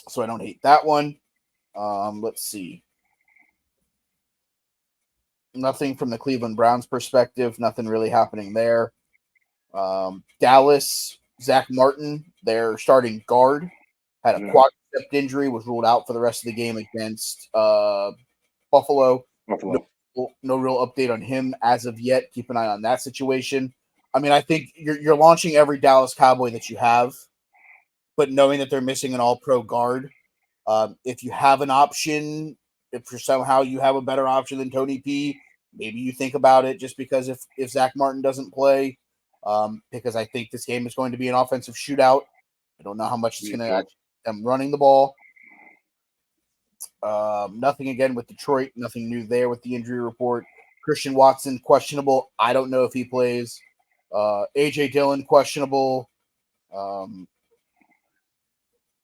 So I don't hate that one. Let's see. Nothing from the Cleveland Browns perspective. Nothing really happening there. Dallas, Zach Martin, their starting guard, had a quadricep injury, was ruled out for the rest of the game against Buffalo. No real update on him as of yet. Keep an eye on that situation. I mean, I think you're launching every Dallas Cowboy that you have, but knowing that they're missing an all-pro guard, if you have an option, if for somehow you have a better option than Tony P, maybe you think about it just because if Zach Martin doesn't play, because I think this game is going to be an offensive shootout. I don't know how much it's going to actually them running the ball. Nothing again with Detroit. Nothing new there with the injury report. Christian Watson, questionable. I don't know if he plays. AJ Dillon, questionable.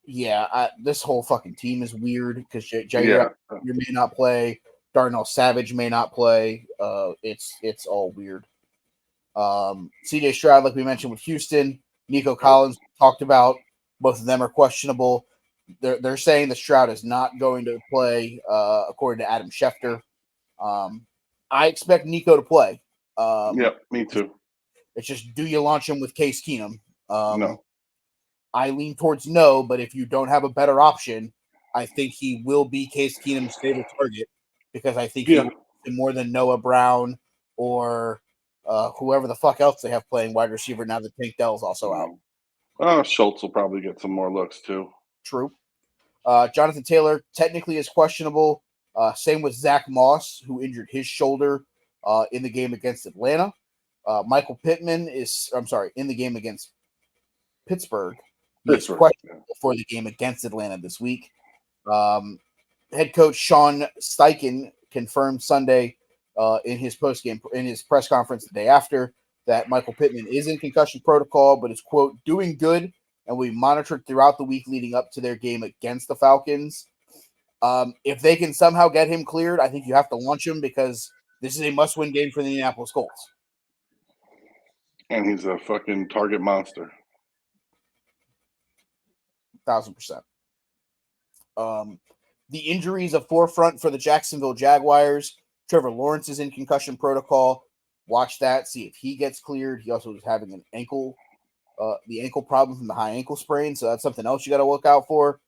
This whole fucking team is weird because Jair may not play. Darnell Savage may not play. It's all weird. CJ Stroud, like we mentioned with Houston, Nico Collins talked about. Both of them are questionable. They're saying that Stroud is not going to play, according to Adam Schefter. I expect Nico to play. Me too. It's just, do you launch him with Case Keenum? No. I lean towards no, but if you don't have a better option, I think he will be Case Keenum's favorite target because I think he will be more than Noah Brown or whoever the fuck else they have playing wide receiver now that Tank Dell's also out. Schultz will probably get some more looks too. True. Jonathan Taylor technically is questionable. Same with Zach Moss, who injured his shoulder in the game against Atlanta. Michael Pittman in the game against Pittsburgh. He's questionable for the game against Atlanta this week. Head coach Sean Steichen confirmed Sunday in his press conference the day after that Michael Pittman is in concussion protocol, but is, quote, doing good and will be monitored throughout the week leading up to their game against the Falcons. If they can somehow get him cleared, I think you have to launch him because this is a must-win game for the Indianapolis Colts. And he's a fucking target monster. 1,000%. The injuries a forefront for the Jacksonville Jaguars. Trevor Lawrence is in concussion protocol. Watch that. See if he gets cleared. He also was having an ankle, the ankle problem from the high ankle sprain. So that's something else you got to look out for.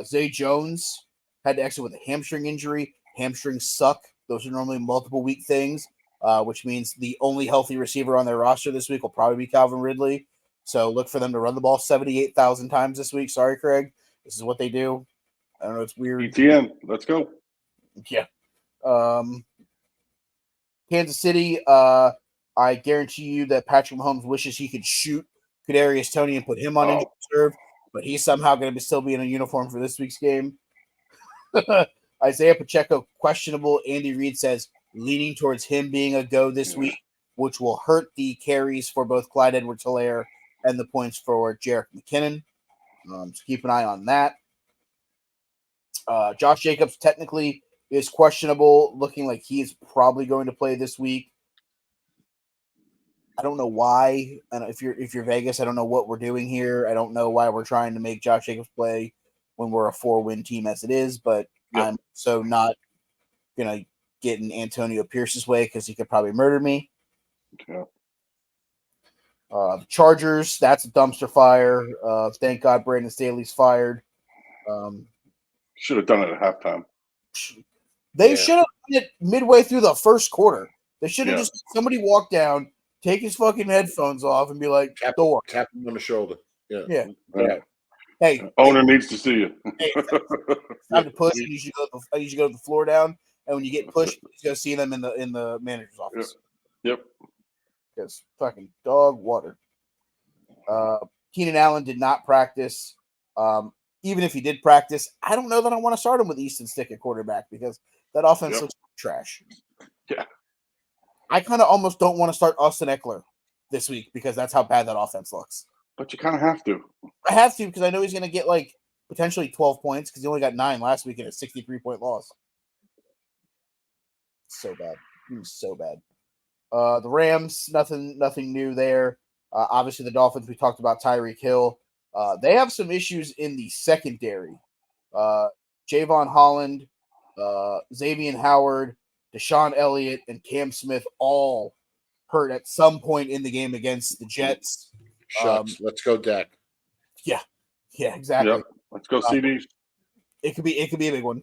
Zay Jones had to exit with a hamstring injury. Hamstrings suck. Those are normally multiple week things, which means the only healthy receiver on their roster this week will probably be Calvin Ridley. So look for them to run the ball 78,000 times this week. Sorry, Craig. This is what they do. I don't know. It's weird. ETN. Let's go. Yeah. Kansas City, I guarantee you that Patrick Mahomes wishes he could shoot Kadarius Toney and put him on injured reserve, but he's somehow going to still be in a uniform for this week's game. Isaiah Pacheco, questionable. Andy Reid says leaning towards him being a go this week, which will hurt the carries for both Clyde Edwards-Helaire and the points for Jerick McKinnon. So keep an eye on that. Josh Jacobs technically is questionable, looking like he is probably going to play this week. I don't know why. And if you're Vegas, I don't know what we're doing here. I don't know why we're trying to make Josh Jacobs play when we're a 4-win team as it is, but I'm so not gonna get in Antonio Pierce's way because he could probably murder me. Yeah. The Chargers, that's a dumpster fire. Thank God Brandon Staley's fired. Should have done it at halftime. They should have done it midway through the first quarter. They should have just somebody walk down, take his fucking headphones off, and be like, tap him on the shoulder. Yeah. Hey, owner needs to see you. Hey, it's time to push. You should go to the floor down, and when you get pushed, you go see them in the manager's office. Yep. Because fucking dog water. Keenan Allen did not practice. Even if he did practice, I don't know that I want to start him with Easton Stick at quarterback because that offense looks like trash. Yeah. I kind of almost don't want to start Austin Eckler this week because that's how bad that offense looks. But you kind of have to. I have to because I know he's going to get like potentially 12 points because he only got 9 last week in a 63-point loss. So bad. He was so bad. The Rams, nothing new there. Obviously, the Dolphins, we talked about Tyreek Hill. They have some issues in the secondary. Javon Holland, Xavier Howard, Deshaun Elliott, and Cam Smith all hurt at some point in the game against the Jets. Shucks. Let's go, Dak. Yeah, exactly. Yep. Let's go, CDs. It could be a big one.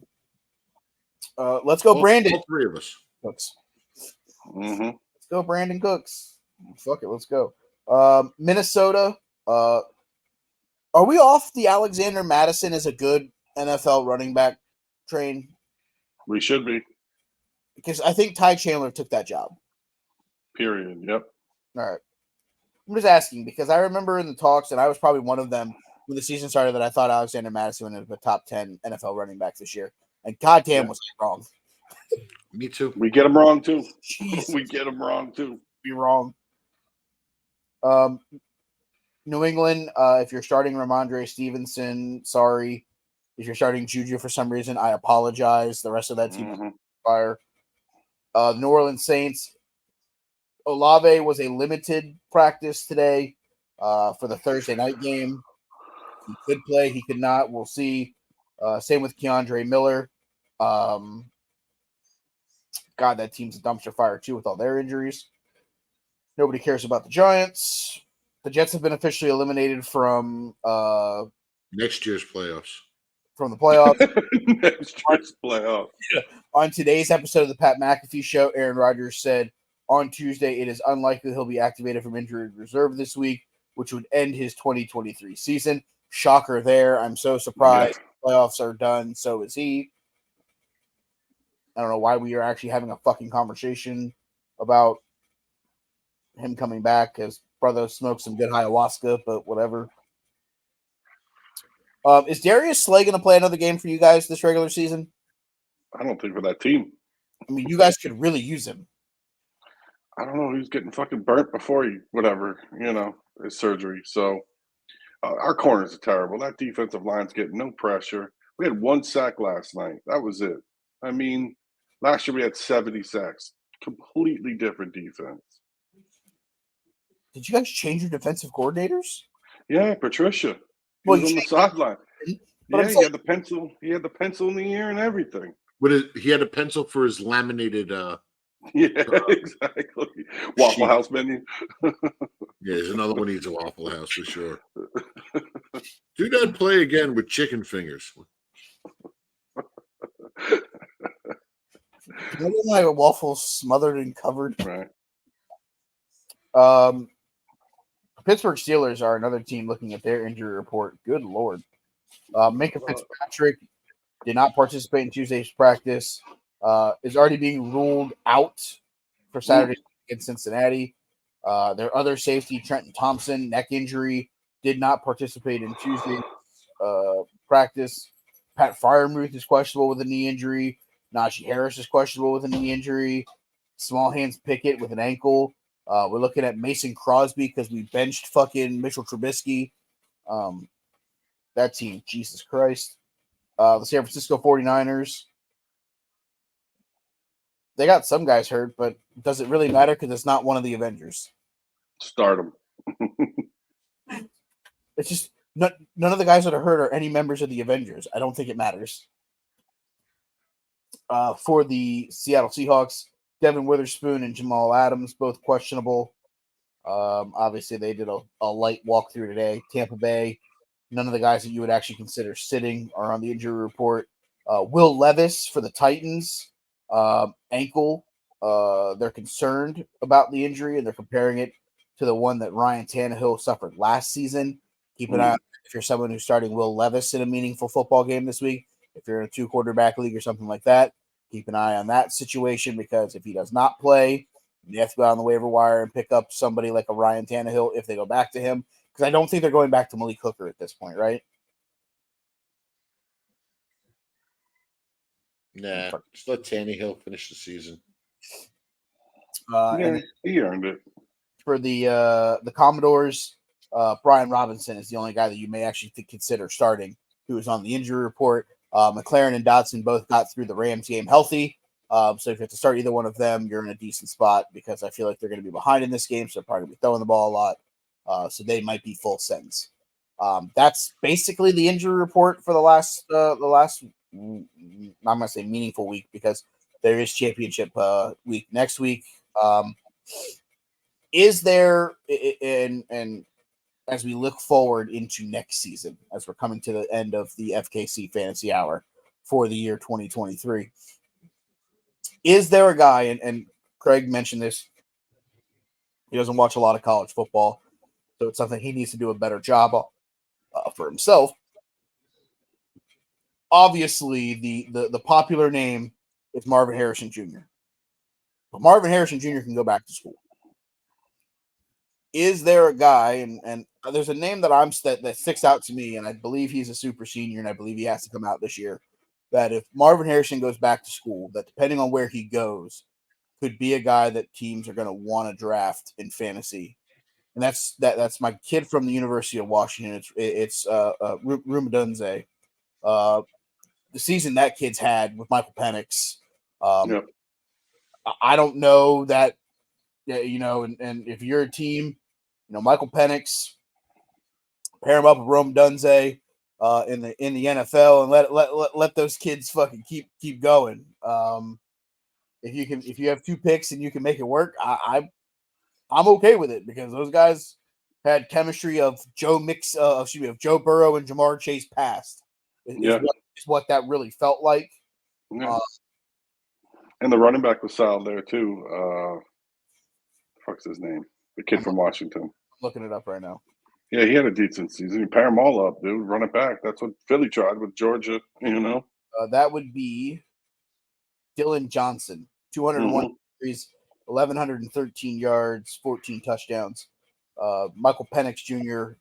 Let's go, Brandon. All three of us. Cooks. Mm-hmm. Let's go, Brandon Cooks. Fuck it, let's go. Minnesota. Are we off the Alexander Madison as a good NFL running back train? We should be. Because I think Ty Chandler took that job. Period. Yep. All right. I'm just asking because I remember in the talks, and I was probably one of them when the season started, that I thought Alexander Madison was the top 10 NFL running backs this year. And goddamn was I wrong. Me too. We get them wrong, too. Jeez. We get them wrong, too. Be wrong. New England, if you're starting Ramondre Stevenson, sorry. If you're starting Juju for some reason, I apologize. The rest of that team is fire. New Orleans Saints, Olave was a limited practice today for the Thursday night game. He could play, he could not. We'll see. Same with Keandre Miller. God, that team's a dumpster fire too with all their injuries. Nobody cares about the Giants. The Jets have been officially eliminated from next year's playoffs. From the playoffs. Next year's playoffs. On today's episode of the Pat McAfee Show, Aaron Rodgers said on Tuesday it is unlikely he'll be activated from injured reserve this week, which would end his 2023 season. Shocker there. I'm so surprised. Yeah. Playoffs are done. So is he. I don't know why we are actually having a fucking conversation about him coming back, because brother smoked some good ayahuasca, but whatever. Is Darius Slay going to play another game for you guys this regular season? I don't think for that team. I mean, you guys could really use him. I don't know. He was getting fucking burnt before his surgery. So our corners are terrible. That defensive line's getting no pressure. We had 1 sack last night. That was it. I mean, last year we had 70 sacks. Completely different defense. Did you guys change your defensive coordinators? Yeah, Patricia. He Well, was on the sideline. But Yeah, he had the pencil. He had the pencil in the ear and everything. He had a pencil for his laminated. Yeah, exactly. Waffle House menu. Yeah, there's another one needs a Waffle House for sure. Do not play again with chicken fingers. Can I get my waffles smothered and covered? Right. Pittsburgh Steelers are another team looking at their injury report. Good Lord. Minka Fitzpatrick did not participate in Tuesday's practice. Is already being ruled out for Saturday against Cincinnati. Their other safety, Trenton Thompson, neck injury, did not participate in Tuesday's practice. Pat Freiermuth is questionable with a knee injury. Najee Harris is questionable with a knee injury. Small Hands Pickett with an ankle. We're looking at Mason Crosby because we benched fucking Mitchell Trubisky. That team, Jesus Christ. The San Francisco 49ers. They got some guys hurt, but does it really matter because it's not one of the Avengers? Start them. It's just none of the guys that are hurt are any members of the Avengers. I don't think it matters. For the Seattle Seahawks, Devin Witherspoon and Jamal Adams, both questionable. Obviously, they did a light walkthrough today. Tampa Bay, none of the guys that you would actually consider sitting are on the injury report. Will Levis for the Titans, ankle. They're concerned about the injury, and they're comparing it to the one that Ryan Tannehill suffered last season. Keep an eye on if you're someone who's starting Will Levis in a meaningful football game this week. If you're in a 2-quarterback league or something like that, keep an eye on that situation, because if he does not play, you have to go out on the waiver wire and pick up somebody like a Ryan Tannehill if they go back to him. Because I don't think they're going back to Malik Hooker at this point, right? Nah, just let Tannehill finish the season. And he earned it. For the Commodores, Brian Robinson is the only guy that you may actually consider starting who is on the injury report. McLaren and Dotson both got through the Rams game healthy. So if you have to start either one of them, you're in a decent spot, because I feel like they're going to be behind in this game, so they're probably going to be throwing the ball a lot. So they might be full sends. That's basically the injury report for the last I'm going to say meaningful week, because there is championship week next week. Is there, and as we look forward into next season, as we're coming to the end of the FKC Fantasy Hour for the year 2023, is there a guy, and Craig mentioned this, he doesn't watch a lot of college football, so it's something he needs to do a better job for himself. Obviously, the popular name is Marvin Harrison Jr. But Marvin Harrison Jr. can go back to school. Is there a guy, and there's a name that sticks out to me, and I believe he's a super senior, and I believe he has to come out this year, that if Marvin Harrison goes back to school, that depending on where he goes, could be a guy that teams are going to want to draft in fantasy. And that's my kid from the University of Washington. It's Rumadunze. The season that kid's had with Michael Penix. I don't know that, and if you're a team, Michael Penix, pair him up with Rome Dunze in the NFL, and let those kids fucking keep going. If you have 2 picks and you can make it work, I'm okay with it, because those guys had chemistry of Joe Burrow and Jamar Chase past. Is what that really felt like. Yeah. And the running back was solid there too. Fuck's his name? The kid from Washington. Looking it up right now. Yeah, he had a decent season. You pair them all up, dude. Run it back. That's what Philly tried with Georgia. That would be Dylan Johnson, 201 Mm-hmm. degrees, 1,113 yards, 14 touchdowns. Michael Penix Jr.,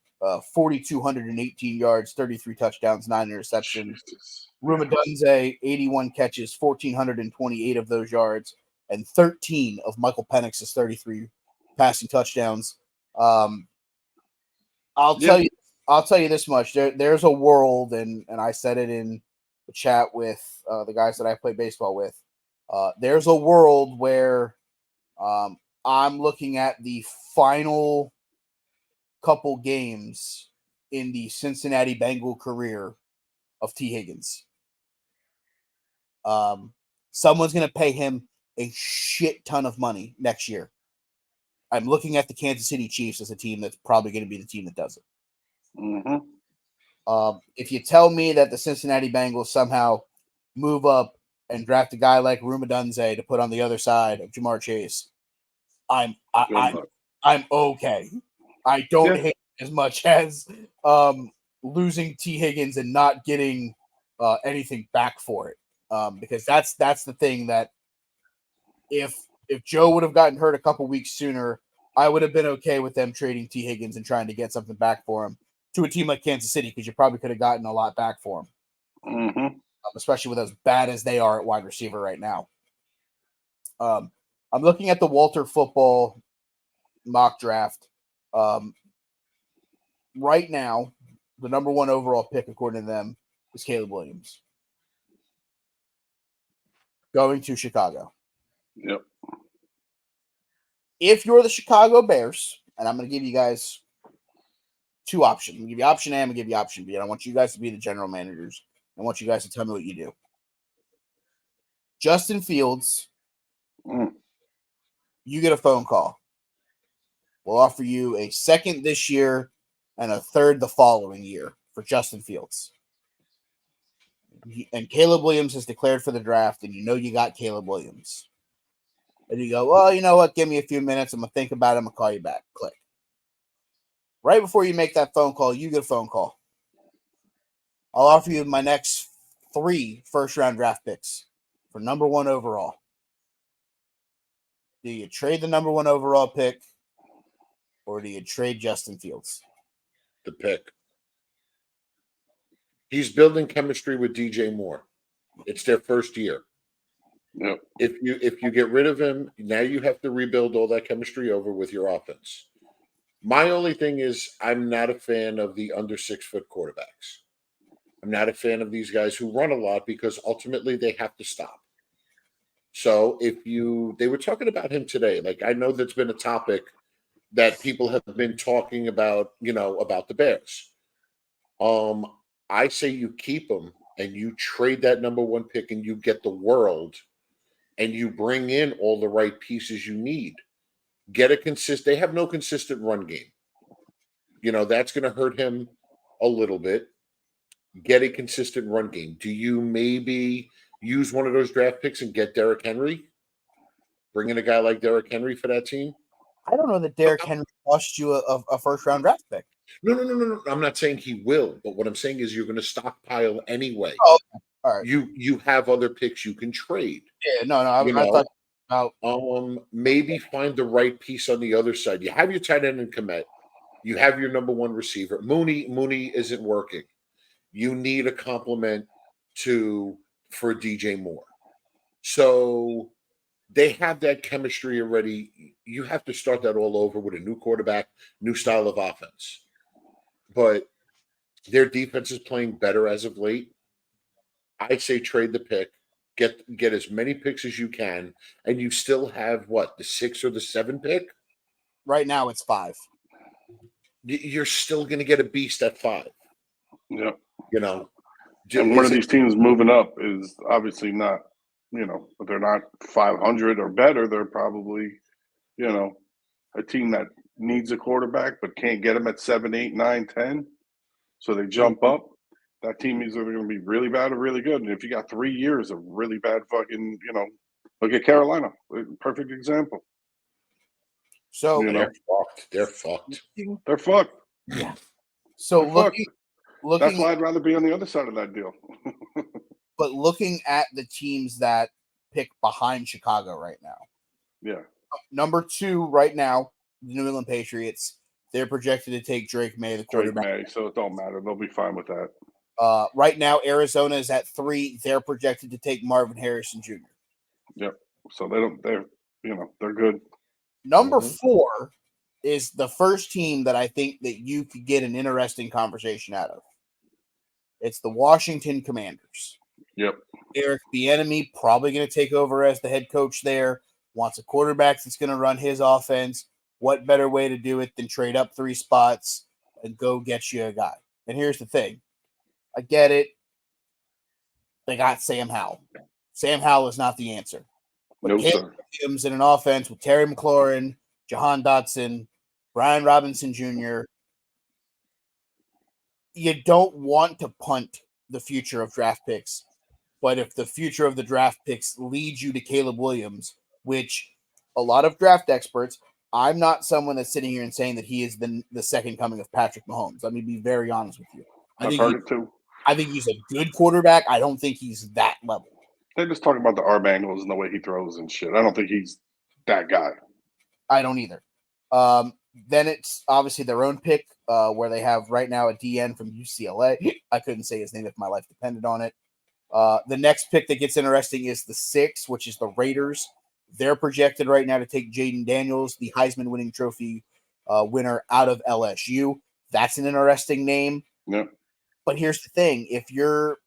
4,218 yards, 33 touchdowns, 9 interceptions. Jesus. Ruma Dunze, 81 catches, 1,428 of those yards, and 13 of Michael Penix's 33 passing touchdowns. I'll tell you this much. There's a world, and I said it in the chat with the guys that I play baseball with. There's a world where I'm looking at the final couple games in the Cincinnati Bengal career of T. Higgins. Someone's going to pay him a shit ton of money next year. I'm looking at the Kansas City Chiefs as a team that's probably going to be the team that does it. Mm-hmm. If you tell me that the Cincinnati Bengals somehow move up and draft a guy like Ruma Dunze to put on the other side of Jamar Chase, I'm okay. I don't hate as much as losing T. Higgins and not getting anything back for it. Because that's the thing that if Joe would have gotten hurt a couple weeks sooner, I would have been okay with them trading T. Higgins and trying to get something back for him to a team like Kansas City, because you probably could have gotten a lot back for him. Mm-hmm. Especially with as bad as they are at wide receiver right now. I'm looking at the Walter Football mock draft. Right now, the number one overall pick, according to them, is Caleb Williams. Going to Chicago. Yep. If you're the Chicago Bears, and I'm going to give you guys two options. I'm going to give you option A, I'm going to give you option B. And I want you guys to be the general managers. I want you guys to tell me what you do. Justin Fields, you get a phone call. We'll offer you a second this year and a third the following year for Justin Fields. And Caleb Williams is declared for the draft, and you know you got Caleb Williams. And you go, well, you know what? Give me a few minutes. I'm going to think about it. I'm going to call you back. Click. Right before you make that phone call, you get a phone call. I'll offer you my next 3 first-round draft picks for number 1 overall. Do you trade the number 1 overall pick, or do you trade Justin Fields? The pick. He's building chemistry with DJ Moore. It's their first year. Yep. If you get rid of him, now you have to rebuild all that chemistry over with your offense. My only thing is I'm not a fan of the under 6 foot quarterbacks. I'm not a fan of these guys who run a lot because ultimately they have to stop. So they were talking about him today. Like, I know that's been a topic that people have been talking about, about the Bears. I say you keep him and you trade that number 1 pick and you get the world and you bring in all the right pieces you need. They have no consistent run game. That's going to hurt him a little bit. Get a consistent run game. Do you maybe use one of those draft picks and get Derrick Henry? Bring in a guy like Derrick Henry for that team? I don't know that Derrick Henry cost you a first-round draft pick. No. I'm not saying he will, but what I'm saying is you're going to stockpile anyway. Oh, okay. All right. You have other picks you can trade. Yeah, no. I thought about maybe find the right piece on the other side. You have your tight end in Kmet. You have your number 1 receiver. Mooney isn't working. You need a complement for DJ Moore. So they have that chemistry already. You have to start that all over with a new quarterback, new style of offense. But their defense is playing better as of late. I say trade the pick, get as many picks as you can, and you still have the 6 or the 7 pick? Right now it's 5. You're still going to get a beast at 5. Yeah. And one of these teams moving up is obviously not, they're not 500 or better. They're probably, a team that needs a quarterback but can't get him at 7, 8, 9, 10. So they jump up. That team is either going to be really bad or really good. And if you got 3 years of really bad fucking, look at Carolina, perfect example. So they're fucked. They're fucked. Yeah. So Fuck. That's looking, why I'd rather be on the other side of that deal. but looking at the teams that pick behind Chicago right now. Yeah. Number 2 right now, the New England Patriots. They're projected to take Drake May, the quarterback. Drake May, so it don't matter. They'll be fine with that. Right now, Arizona is at 3. They're projected to take Marvin Harrison Jr. Yep. So they're good. Number 4 is the first team that I think that you could get an interesting conversation out of. It's the Washington Commanders. Yep. Eric Bieniemy probably going to take over as the head coach there. Wants a quarterback that's going to run his offense. What better way to do it than trade up 3 spots and go get you a guy? And here's the thing. I get it. They got Sam Howell. Sam Howell is not the answer. But No, Caleb sir. Williams in an offense with Terry McLaurin, Jahan Dotson, Brian Robinson Jr., you don't want to punt the future of draft picks. But if the future of the draft picks leads you to Caleb Williams, which a lot of draft experts, I'm not someone that's sitting here and saying that he is the second coming of Patrick Mahomes. Let me be very honest with you. I've heard it too. I think he's a good quarterback. I don't think he's that level. They're just talking about the arm angles and the way he throws and shit. I don't think he's that guy. I don't either. Then it's obviously their own pick, where they have right now a DN from UCLA. I couldn't say his name if my life depended on it. The next pick that gets interesting is the 6, which is the Raiders. They're projected right now to take Jaden Daniels, the Heisman winning trophy winner out of LSU. That's an interesting name. Yeah. But here's the thing. If you're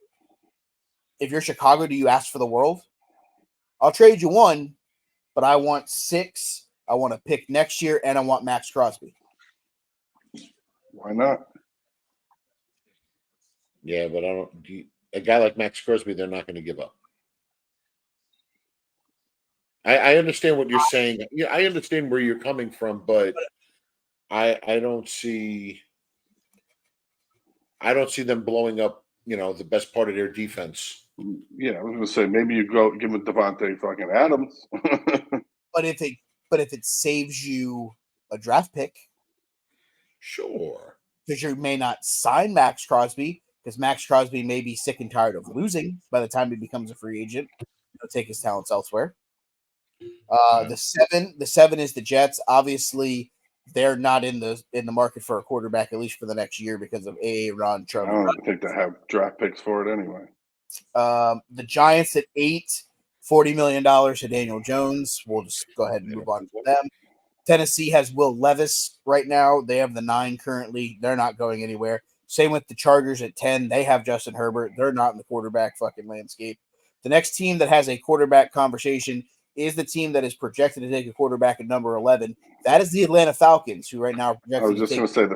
Chicago, do you ask for the world? I'll trade you 1, but I want 6. I want a pick next year, and I want Max Crosby. Why not? Yeah, but a guy like Max Crosby, they're not going to give up. I understand what you're saying. Yeah, I understand where you're coming from, but I don't see them blowing up, the best part of their defense. Yeah, I was going to say maybe you go give him Devontae fucking Adams. But if it saves you a draft pick, sure, because you may not sign Max Crosby, because Max Crosby may be sick and tired of losing by the time he becomes a free agent. He'll take his talents elsewhere. The 7 is the Jets. Obviously, they're not in the market for a quarterback, at least for the next year, because of Ron Charlie. I don't think they have draft picks for it anyway. The Giants at 8, $40 million to Daniel Jones. We'll just go ahead and move on to them. Tennessee has Will Levis right now. They have the 9 currently. They're not going anywhere. Same with the Chargers at 10. They have Justin Herbert. They're not in the quarterback fucking landscape. The next team that has a quarterback conversation is the team that is projected to take a quarterback at number 11. That is the Atlanta Falcons, who right now are projected. I was just going to say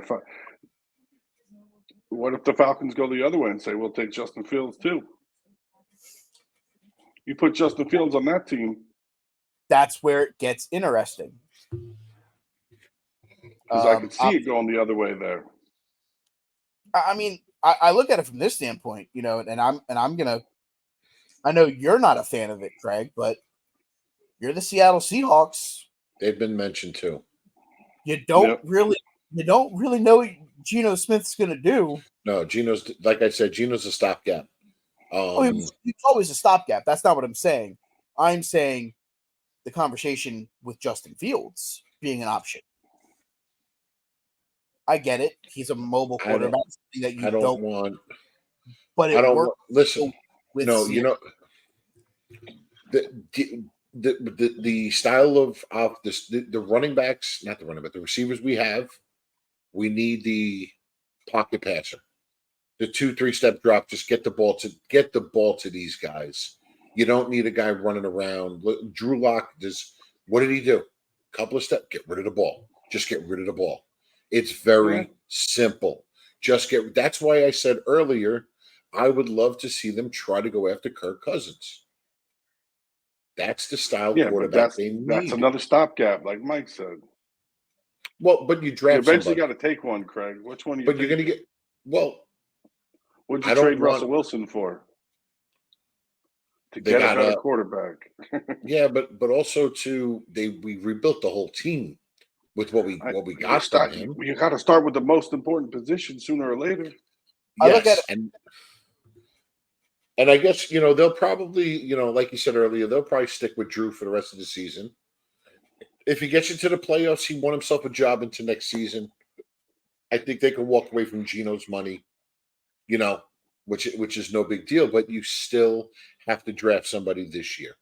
what if the Falcons go the other way and say we'll take Justin Fields too? You put Justin Fields on that team. That's where it gets interesting. Because I could see it going the other way there. I mean, I look at it from this standpoint, and I'm gonna. I know you're not a fan of it, Craig, but you're the Seattle Seahawks. They've been mentioned too. You don't really know what Geno Smith's gonna do. No, Geno's, like I said, Geno's a stopgap. He's always a stopgap. That's not what I'm saying. I'm saying the conversation with Justin Fields being an option. I get it. He's a mobile quarterback that you don't want. But it works. Listen, the style of the running backs, not the running back, the receivers we have, we need the pocket passer, the 2-3 step drop. Just get the ball to these guys. You don't need a guy running around. Drew Lock what did he do? Couple of steps, get rid of the ball. Just get rid of the ball. It's very simple. That's why I said earlier, I would love to see them try to go after Kirk Cousins. That's the style quarterback they need. That's another stopgap, like Mike said. Well, but you draft. You eventually got to take one, Craig. Which one? You're going to get. Well, what'd you trade Russell Wilson for? To get a better quarterback. Yeah, but also we rebuilt the whole team. with what we got from him. You got to start with the most important position sooner or later. I look at Yes, and I guess they'll probably like you said earlier, they'll probably stick with Drew for the rest of the season. If he gets into the playoffs, he won himself a job into next season. I think they can walk away from Gino's money, which is no big deal. But you still have to draft somebody this year,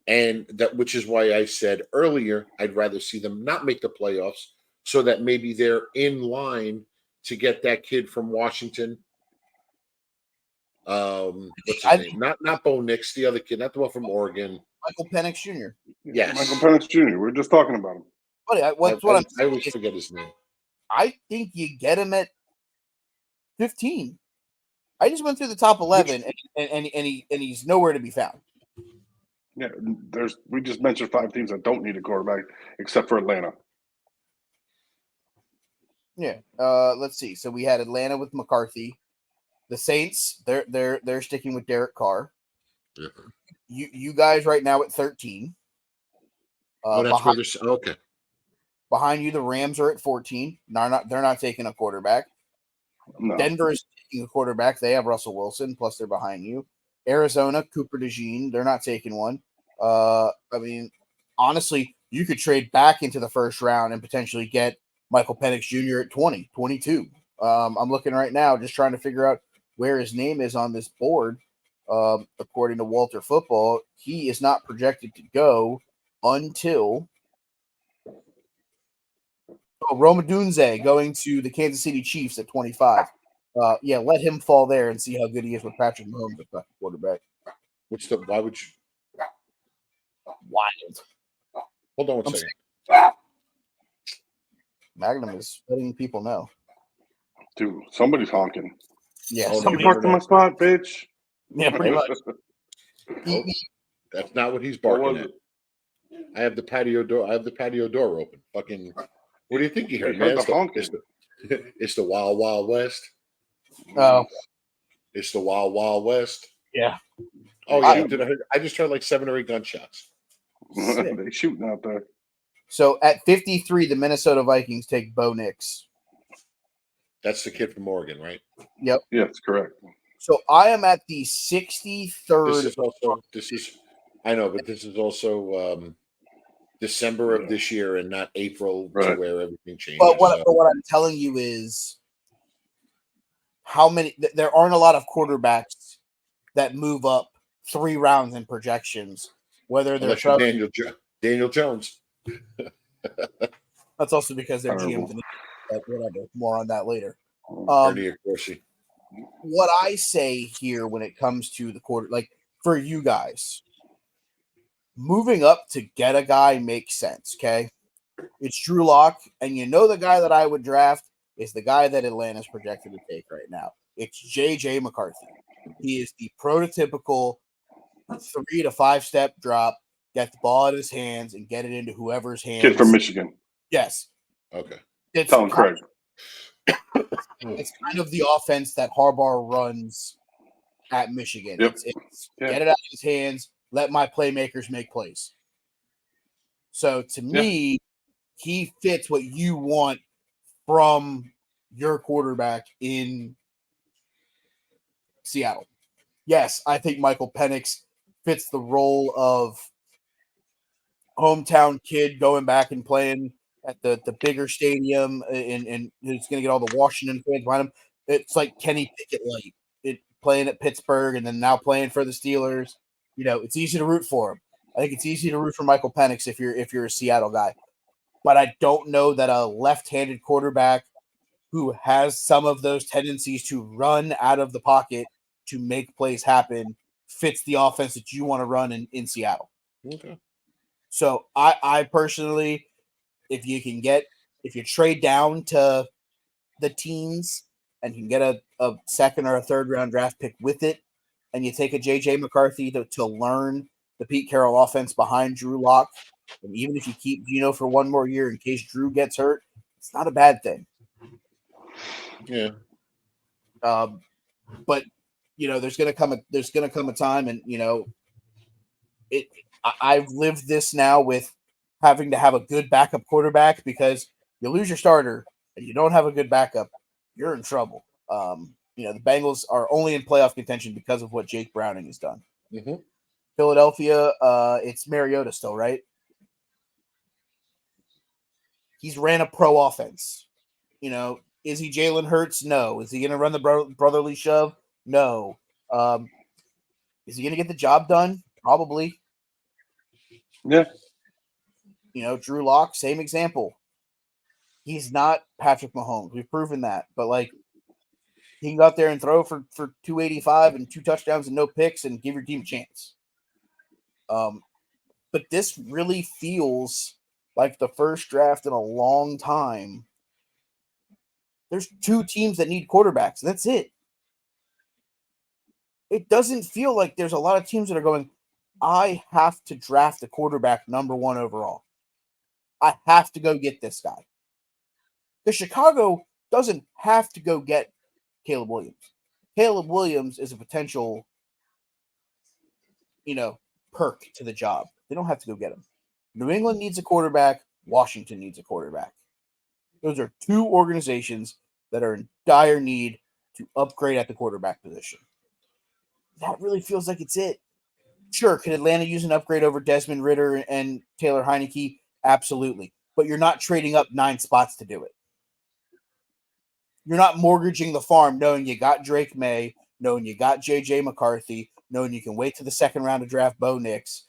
and which is why I said earlier I'd rather see them not make the playoffs, so that maybe they're in line to get that kid from Washington. What's his name? Not Bo Nix, the other kid, not the one from Oregon. Michael Penix Jr. Yes, Michael Penix Jr. We're just talking about him. Buddy, I always forget his name. I think you get him at 15. I just went through the top 11, and he's nowhere to be found. Yeah, we just mentioned 5 teams that don't need a quarterback except for Atlanta. Yeah. Let's see. So we had Atlanta with McCarthy. The Saints, they're sticking with Derek Carr. Mm-hmm. You guys right now at 13. That's where they're okay. Behind you, the Rams are at 14. They're not taking a quarterback. No. Denver is taking a quarterback. They have Russell Wilson, plus they're behind you. Arizona, Cooper DeJean, they're not taking one. I mean, honestly, you could trade back into the first round and potentially get Michael Penix Jr. at 20, 22. I'm looking right now, just trying to figure out where his name is on this board. According to Walter Football, he is not projected to go until Roma Dunze going to the Kansas City Chiefs at 25. Let him fall there and see how good he is with Patrick Mahomes at quarterback. Why would you? Wild. Hold on one second. Magnum is letting people know. Dude, somebody's honking. Yeah, somebody parked in my spot, bitch. Yeah, pretty much. That's not what he's barking at. I have the patio door open. Fucking, what do you think you heard, man? It's the Wild Wild West. Oh, it's the Wild Wild West. Yeah. Oh yeah, I just heard like 7 or 8 gunshots. They shooting out there. So at 53, the Minnesota Vikings take Bo Nix. That's the kid from Oregon, right? Yep. Yes, correct. So I am at the 63rd. I know, but this is also December of this year and not April, to where everything changes. But what I'm telling you is there aren't a lot of quarterbacks that move up 3 rounds in projections, whether they're Daniel Jones. That's also because they're GMs. Whatever. More on that later. What I say here when it comes to the quarter, like for you guys, moving up to get a guy makes sense. Okay, it's Drew Lock, and the guy that I would draft is the guy that Atlanta's projected to take right now. It's J.J. McCarthy. He is the prototypical 3 to 5 step drop, get the ball out of his hands and get it into whoever's hands. Kid from Michigan. Yes. Okay. Tell him, Craig. It's kind of the offense that Harbaugh runs at Michigan. Yep. It's get it out of his hands, let my playmakers make plays. So to me, he fits what you want from your quarterback in Seattle. Yes, I think Michael Penix fits the role of hometown kid going back and playing at the bigger stadium, and he's going to get all the Washington fans behind him. It's like Kenny Pickett light, playing at Pittsburgh and then now playing for the Steelers. It's easy to root for him. I think it's easy to root for Michael Penix if you're a Seattle guy. But I don't know that a left-handed quarterback who has some of those tendencies to run out of the pocket to make plays happen fits the offense that you want to run in Seattle. Okay. So I personally, if you trade down to the teens and you can get a second or a third round draft pick with it, and you take a J.J. McCarthy to learn the Pete Carroll offense behind Drew Lock, and even if you keep Gino for one more year in case Drew gets hurt, it's not a bad thing. Yeah. But there's gonna come a time, and I've lived this now with having to have a good backup quarterback because you lose your starter and you don't have a good backup, you're in trouble. The Bengals are only in playoff contention because of what Jake Browning has done. Mm-hmm. Philadelphia, it's Mariota still, right? He's ran a pro offense. Is he Jalen Hurts? No. Is he going to run the brotherly shove? No. Is he going to get the job done? Probably. Yeah. Drew Lock, same example. He's not Patrick Mahomes. We've proven that. But, he can go out there and throw for 285 and 2 touchdowns and no picks and give your team a chance. But this really feels like the first draft in a long time. There's 2 teams that need quarterbacks. That's it. It doesn't feel like there's a lot of teams that are going, I have to draft a quarterback number 1 overall. I have to go get this guy. Because Chicago doesn't have to go get Caleb Williams. Caleb Williams is a potential, perk to the job. They don't have to go get him. New England needs a quarterback. Washington needs a quarterback. Those are 2 organizations that are in dire need to upgrade at the quarterback position. That really feels like it's it. Sure, could Atlanta use an upgrade over Desmond Ridder and Taylor Heineke? Absolutely. But you're not trading up 9 spots to do it. You're not mortgaging the farm knowing you got Drake May, knowing you got J.J. McCarthy, knowing you can wait to the second round to draft Bo Nix.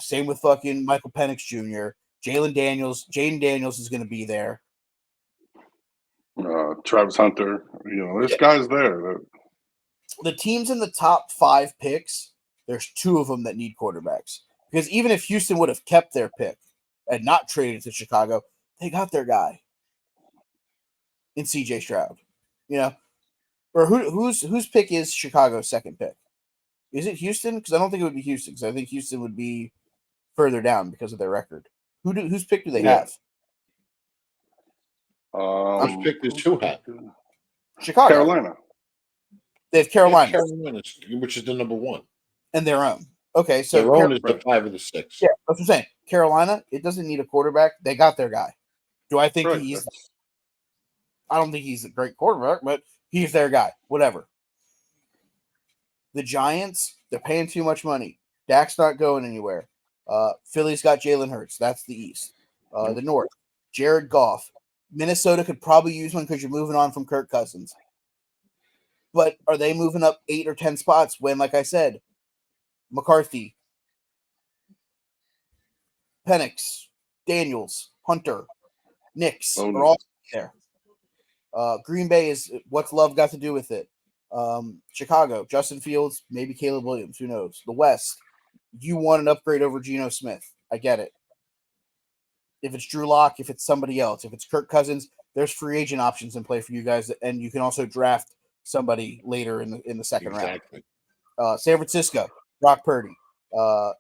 Same with fucking Michael Penix Jr. Jaden Daniels is going to be there. Travis Hunter. There's guys there. The teams in the top 5 picks, there's 2 of them that need quarterbacks. Because even if Houston would have kept their pick and not traded to Chicago, they got their guy in C.J. Stroud. Or whose pick is Chicago's second pick? Is it Houston? Because I don't think it would be Houston. Because I think Houston would be further down because of their record. Whose pick do they have? Whose pick does who have? Chicago. Carolina. They have Carolina. Carolina, which is the number 1. And their own. Okay, so their own is the 5 or the 6. Yeah, that's what I'm saying. Carolina, it doesn't need a quarterback. They got their guy. Do I think he's... I don't think he's a great quarterback, but he's their guy. Whatever. The Giants, they're paying too much money. Dak's not going anywhere. Philly's got Jalen Hurts. That's the East. The North, Jared Goff. Minnesota could probably use one because you're moving on from Kirk Cousins. But are they moving up 8 or 10 spots when, like I said, McCarthy, Penix, Daniels, Hunter, Nix are all there. Green Bay is what's Love got to do with it? Chicago, Justin Fields, maybe Caleb Williams. Who knows? The West, you want an upgrade over Geno Smith. I get it. If it's Drew Lock, if it's somebody else, if it's Kirk Cousins, there's free agent options in play for you guys, and you can also draft somebody later in the second round. San Francisco, Brock Purdy.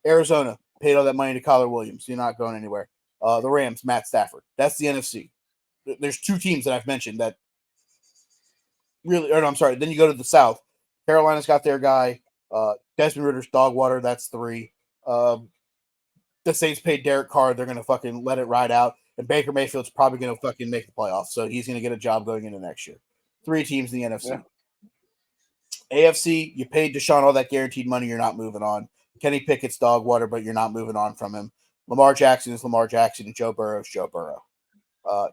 Arizona, paid all that money to Kyler Williams. You're not going anywhere. The Rams, Matt Stafford. That's the NFC. There's 2 teams that I've mentioned that really, or no, I'm sorry. Then you go to the South. Carolina's got their guy. Desmond Ritter's dog water. That's 3. The Saints paid Derek Carr. They're going to fucking let it ride out. And Baker Mayfield's probably going to fucking make the playoffs. So he's going to get a job going into next year. 3 teams in the NFC. Yeah. AFC, you paid Deshaun all that guaranteed money. You're not moving on. Kenny Pickett's dog water, but you're not moving on from him. Lamar Jackson is Lamar Jackson. And Joe Burrow is Joe Burrow.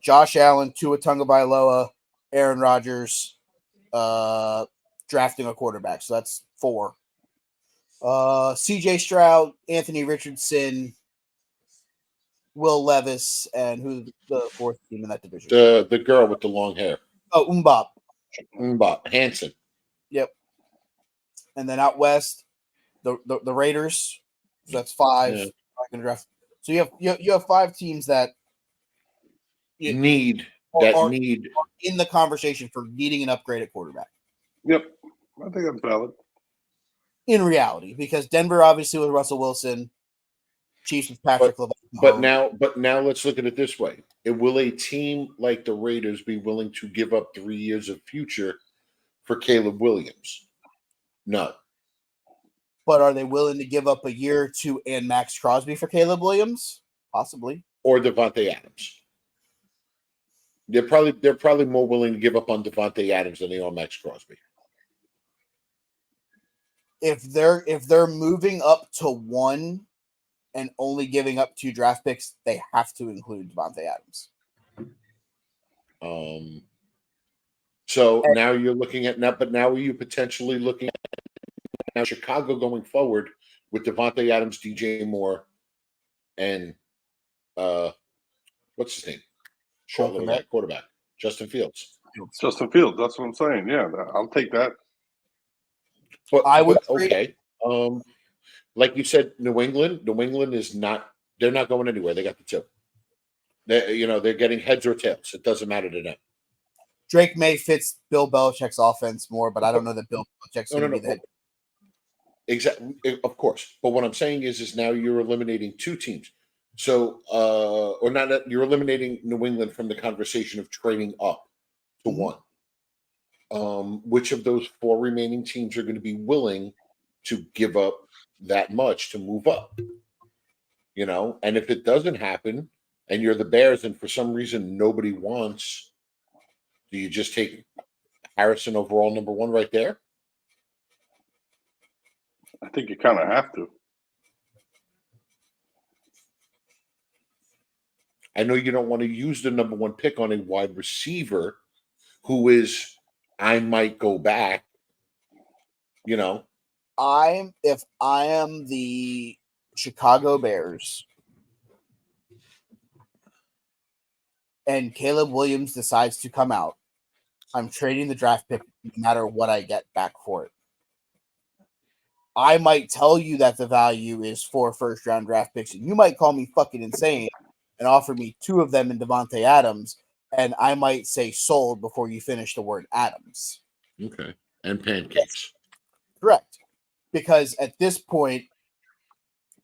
Josh Allen, Tua Tagovailoa, Aaron Rodgers, drafting a quarterback. So that's 4. C.J. Stroud, Anthony Richardson, Will Levis, and who's the 4th team in that division? The girl with the long hair. Oh, Mbop. Hanson. Yep. And then out west, the Raiders. So that's 5. Yeah. Going to draft. So you have 5 teams that need in the conversation for needing an upgrade at quarterback. Yep, I think that's valid. In reality, because Denver obviously with Russell Wilson, Chiefs with Patrick LeBron. But now let's look at it this way: will a team like the Raiders be willing to give up 3 years of future for Caleb Williams? No. But are they willing to give up a year or 2 and Max Crosby for Caleb Williams? Possibly. or Devontae Adams. They're probably more willing to give up on Devontae Adams than they are Max Crosby. If they're moving up to 1 and only giving up 2 draft picks, they have to include Devontae Adams. So now you're looking at but now are you potentially looking at now Chicago going forward with Devontae Adams, DJ Moore, and what's his name? Short little guy, quarterback, Justin Fields. Justin Fields. That's what I'm saying. Yeah, I'll take that. But okay. Like you said, New England is not. They're not going anywhere. They got the 2. They're getting heads or tails. It doesn't matter to them. Drake May fits Bill Belichick's offense more, but I don't know that Bill Belichick's going to be the head. Exactly, of course. But what I'm saying is now you're eliminating 2 teams. So, or not, you're eliminating New England from the conversation of trading up to 1. Which of those 4 remaining teams are going to be willing to give up that much to move up? And if it doesn't happen, and you're the Bears, and for some reason nobody wants, do you just take Harrison overall number 1 right there? I think you kind of have to. I know you don't want to use the number 1 pick on a wide receiver who is, I might go back, If I am the Chicago Bears and Caleb Williams decides to come out, I'm trading the draft pick no matter what I get back for it. I might tell you that the value is 4 first-round draft picks, and you might call me fucking insane and offer me 2 of them in Devontae Adams, and I might say sold before you finish the word Adams. Okay. And pancakes. Correct. Because at this point,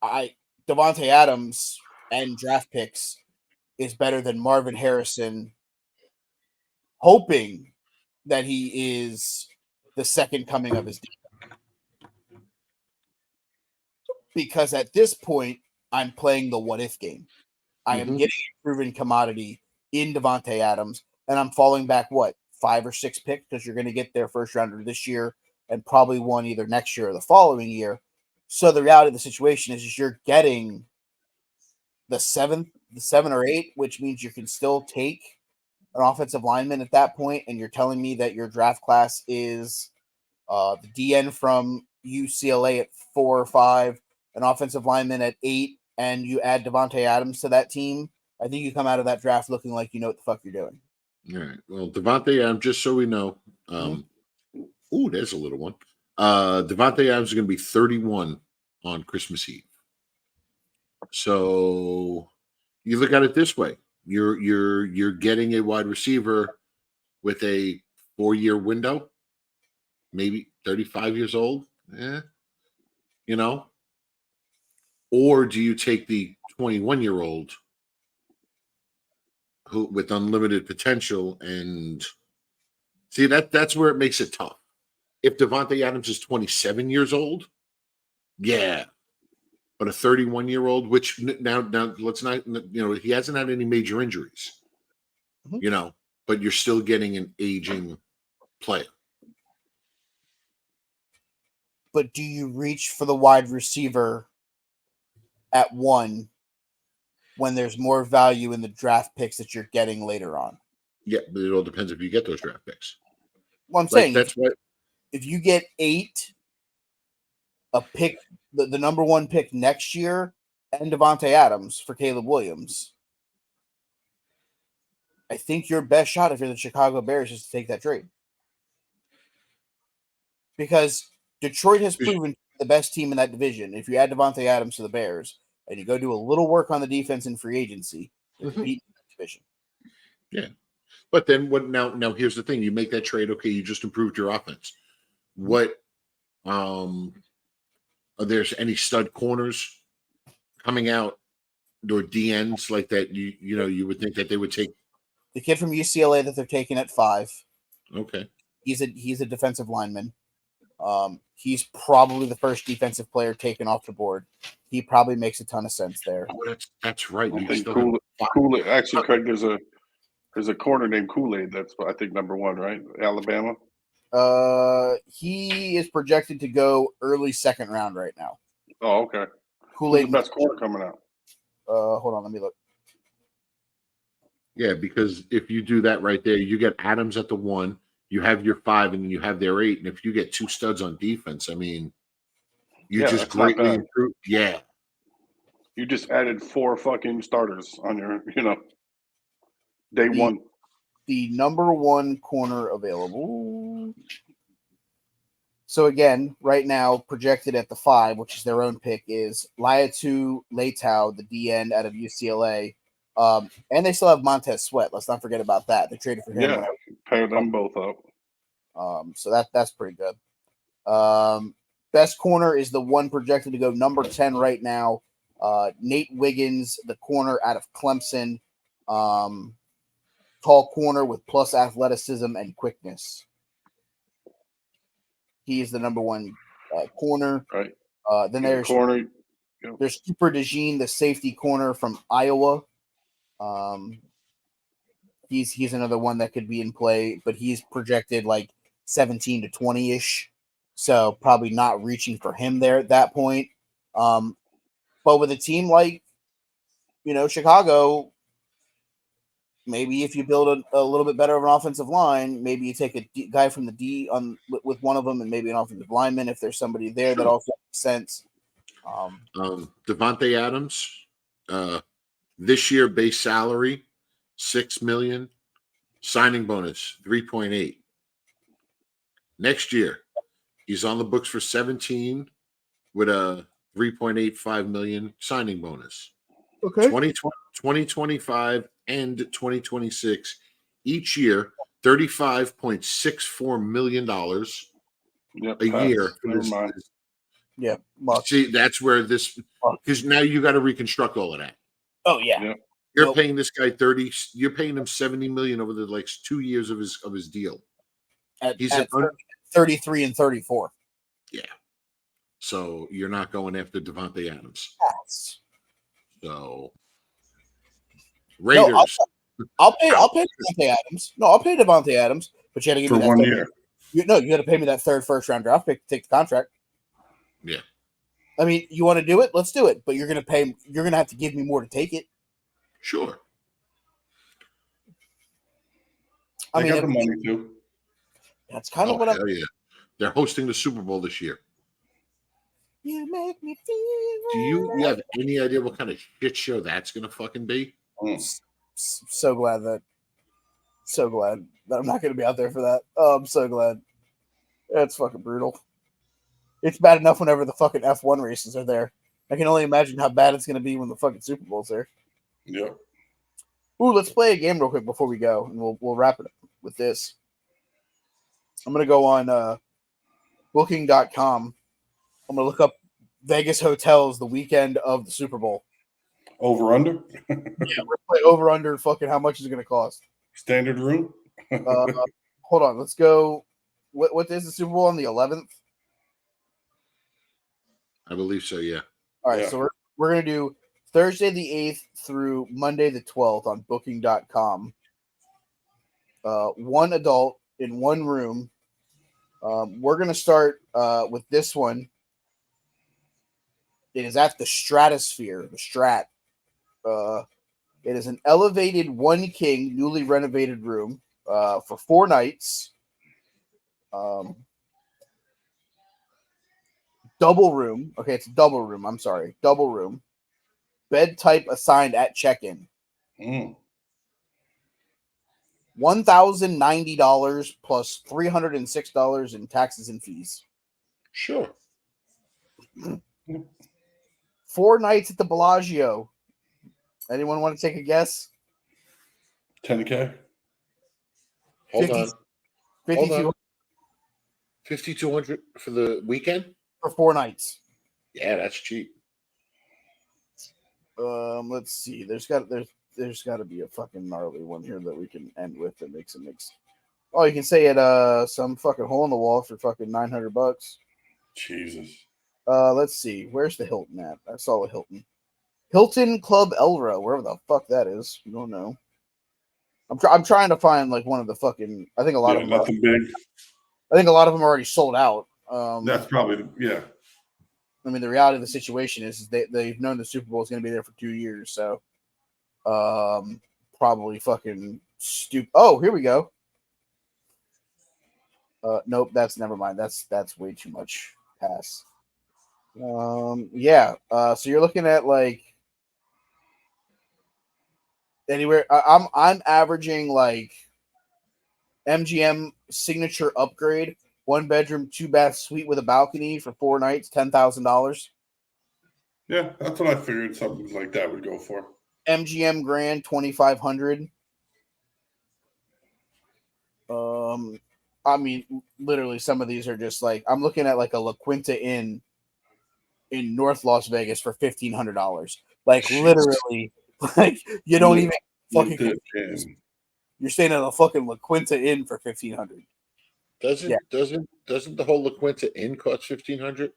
Devontae Adams and draft picks is better than Marvin Harrison, hoping that he is the second coming of his dad. Because at this point, I'm playing the what-if game. I am getting a proven commodity in Devontae Adams, and I'm falling back, 5 or 6 picks, because you're going to get their first rounder this year and probably one either next year or the following year. So the reality of the situation is you're getting the 7 or 8, which means you can still take an offensive lineman at that point, and you're telling me that your draft class is the DN from UCLA at 4 or 5, an offensive lineman at 8, and you add Devontae Adams to that team. I think you come out of that draft looking like you know what the fuck you're doing. All right. Well, Devontae Adams, just so we know, ooh, there's a little one. Devontae Adams is going to be 31 on Christmas Eve. So you look at it this way: you're getting a wide receiver with a 4-year window, maybe 35 years old. Or do you take the 21-year-old who with unlimited potential and see that's where it makes it tough. If Devontae Adams is 27 years old, yeah. But a 31-year-old, which now let's not, he hasn't had any major injuries, but you're still getting an aging player. But do you reach for the wide receiver at 1 when there's more value in the draft picks that you're getting later on? Yeah, but it all depends if you get those draft picks. Well, I'm saying that's what. If you get 8, a pick, the number 1 pick next year, and Devontae Adams for Caleb Williams, I think your best shot if you're the Chicago Bears is to take that trade. Because Detroit has proven the best team in that division. If you add Devontae Adams to the Bears and you go do a little work on the defense in free agency, they're competing in that division. Yeah. But then what now here's the thing. You make that trade, okay, you just improved your offense. What are there's any stud corners coming out or DNs like that you would think that they would take the kid from UCLA that they're taking at 5. Okay. He's a defensive lineman. He's probably the first defensive player taken off the board. He probably makes a ton of sense there. Oh, that's right. Kool-Aid. Actually, Craig, there's a corner named Kool-Aid. That's I think number 1, right? Alabama. He is projected to go early second round right now. Oh, okay. Kool-Aid. Who's the best corner coming out? Hold on, let me look. Yeah, because if you do that right there, you get Adams at the 1, you have your 5, and then you have their 8. And if you get 2 studs on defense, I mean, you just that's not greatly bad. improve. Yeah. You just added 4 fucking starters on your, day one. The number 1 corner available. So again, right now, projected at the 5, which is their own pick, is Laiatu Leitao, the DN out of UCLA. And they still have Montez Sweat. Let's not forget about that. They traded for him. Yeah, pair them both up. So that's pretty good. Best corner is the one projected to go number 10 right now. Nate Wiggins, the corner out of Clemson. Tall corner with plus athleticism and quickness. He is the number 1 corner. Right. Then there's corner. There's Cooper DeJean, the safety corner from Iowa. He's another one that could be in play, but he's projected like 17 to 20-ish. So probably not reaching for him there at that point. But with a team like, Chicago, maybe if you build a little bit better of an offensive line, maybe you take a guy from the D with one of them and maybe an offensive lineman if there's somebody there that also makes sense. Devontae Adams, this year base salary $6 million, signing bonus 3.8. Next year, he's on the books for 17 with a 3.85 million signing bonus. Okay. 2025 and 2026, each year, $35.64 million a year. Never mind. Yeah. See, that's where this, because now you got to reconstruct all of that. Oh yeah. You're paying this guy 30. You're paying him 70 million over the 2 years of his deal. He's at 33 and 34. Yeah. So you're not going after Devontae Adams. Yes. So Raiders. No, I'll pay Devontae Adams. No, I'll pay Devontae Adams, but you got to give me that 1 year. You got to pay me that third first round draft pick to take the contract. Yeah. I mean, you want to do it? Let's do it. But you're going to have to give me more to take it. Sure. I got the money too. That's kind of what I'm. Yeah. They're hosting the Super Bowl this year. You make me feel. Do you have any idea what kind of shit show that's going to fucking be? So glad that I'm not going to be out there for that. Oh, I'm so glad. That's fucking brutal. It's bad enough whenever the fucking F1 races are there. I can only imagine how bad it's going to be when the fucking Super Bowl's there. Yeah. Ooh, let's play a game real quick before we go, and we'll wrap it up with this. I'm going to go on Booking.com. I'm going to look up Vegas hotels the weekend of the Super Bowl. Over under? Yeah, we're going to play over under fucking how much is it going to cost. Standard room? Hold on, let's go. What is the Super Bowl on the 11th? I believe so, yeah. All right, so we're going to do Thursday the 8th through Monday the 12th on Booking.com. 1 adult in 1 room. We're going to start with this one. It is at the Stratosphere, the Strat. It is an elevated 1 king, newly renovated room for 4 nights. Double room. Okay, it's a double room. I'm sorry. Double room. Bed type assigned at check-in. $1,090 plus $306 in taxes and fees. Sure. 4 nights at the Bellagio. Anyone want to take a guess? $10K. Hold on. 52 $5,200 for the weekend? for 4 nights. Yeah, that's cheap. Let's see. There's got to be a fucking gnarly one here that we can end with that makes it mix. Oh, you can say it some fucking hole in the wall for fucking $900. Jesus. Let's see. Where's the Hilton at? I saw a Hilton. Hilton Club Elra, wherever the fuck that is. I don't know. I'm trying to find like one of the fucking. I think a lot of them. Nothing big. I think a lot of them are already sold out. That's probably I mean, the reality of the situation is they've known the Super Bowl is going to be there for 2 years, so probably fucking stupid. Oh, here we go. Nope, that's never mind. That's way too much. Pass. Yeah. So you're looking at like anywhere. I'm averaging like MGM signature upgrade, 1 bedroom, 2 bath suite with a balcony for 4 nights, $10,000. Yeah, that's what I figured something like that would go for. MGM Grand, 2,500. I mean, literally, some of these are just like I'm looking at like a La Quinta Inn in North Las Vegas for $1,500. Like literally, like you don't even fucking. You're staying at a fucking La Quinta Inn for $1,500. Doesn't the whole La Quinta Inn cost $1,500?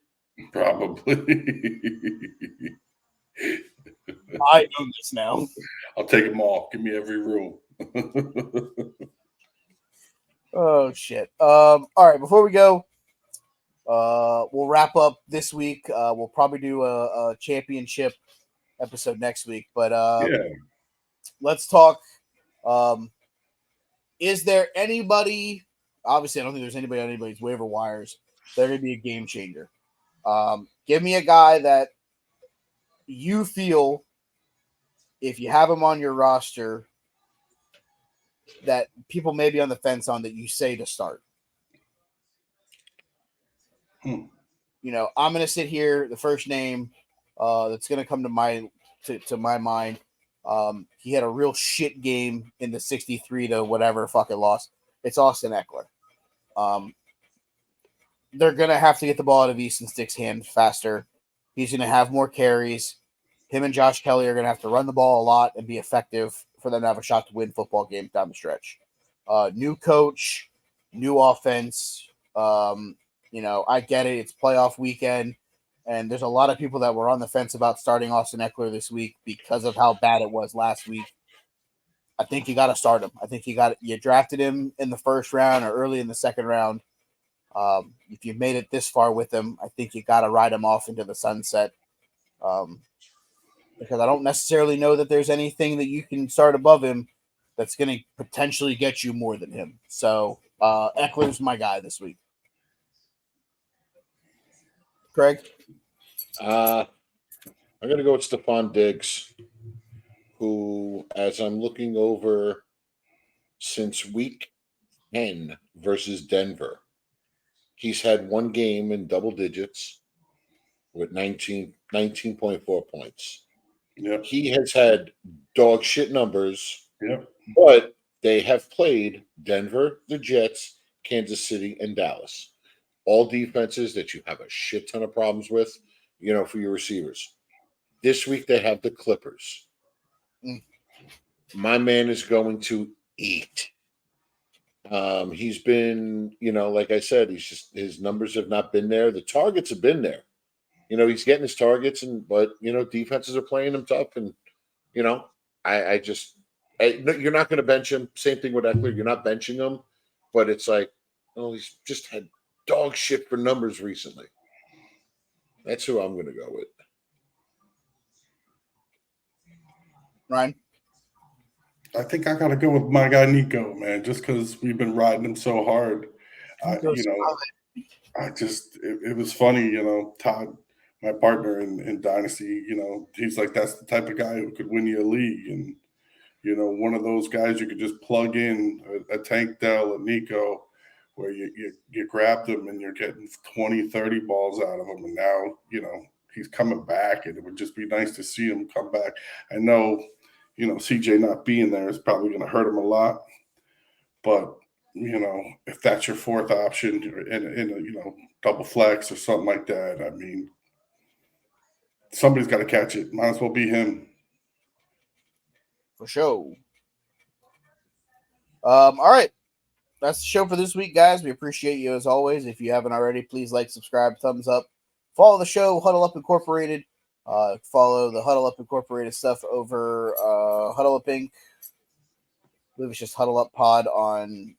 Probably. I know this now. I'll take them all. Give me every room. Oh shit. All right. Before we go, we'll wrap up this week. We'll probably do a championship episode next week. But let's talk. Is there anybody? Obviously, I don't think there's anybody on anybody's waiver wires. They're going to be a game changer. Give me a guy that you feel, if you have him on your roster, that people may be on the fence on, that you say to start. You know, I'm going to sit here. The first name that's going to come to my mind. He had a real shit game in the 63 to whatever fucking loss. It's Austin Eckler. They're going to have to get the ball out of Easton Stick's hand faster. He's going to have more carries. Him and Josh Kelly are going to have to run the ball a lot and be effective for them to have a shot to win football games down the stretch. New coach, new offense. You know, I get it. It's playoff weekend, and there's a lot of people that were on the fence about starting Austin Eckler this week because of how bad it was last week. I think you got to start him. I think you drafted him in the first round or early in the second round. If you've made it this far with him, I think you got to ride him off into the sunset. Because I don't necessarily know that there's anything that you can start above him that's going to potentially get you more than him. So Eckler's my guy this week. Craig? I'm going to go with Stephon Diggs, who, as I'm looking over since week 10 versus Denver, he's had one game in double digits with 19.4 points. Yep. He has had dog shit numbers, Yep. but they have played Denver, the Jets, Kansas City, and Dallas. All defenses that you have a shit ton of problems with, you know, for your receivers. This week they have the Clippers. My man is going to eat. He's been, you know, like I said, his numbers have not been there. The targets have been there. You know, he's getting his targets, but you know, defenses are playing him tough, and you know, you're not going to bench him. Same thing with Eckler, you're not benching him, but it's like, oh, he's just had dog shit for numbers recently. That's who I'm going to go with. Ryan? I think I got to go with my guy Nico, man, just because we've been riding him so hard. It was funny, you know, Todd, my partner in Dynasty, you know, he's like, that's the type of guy who could win you a league. And, you know, one of those guys you could just plug in a Tank Dell, a Nico, where you grab them and you're getting 20, 30 balls out of him. And now, you know, he's coming back, and it would just be nice to see him come back. I know, you know, CJ not being there is probably going to hurt him a lot. But, you know, if that's your fourth option in a, you know, double flex or something like that, I mean, somebody's got to catch it. Might as well be him. For sure. All right. That's the show for this week, guys. We appreciate you as always. If you haven't already, please like, subscribe, thumbs up. Follow the show, Huddle Up Incorporated. Follow the Huddle Up Incorporated stuff over Huddle Up Inc. I believe it's just Huddle Up Pod on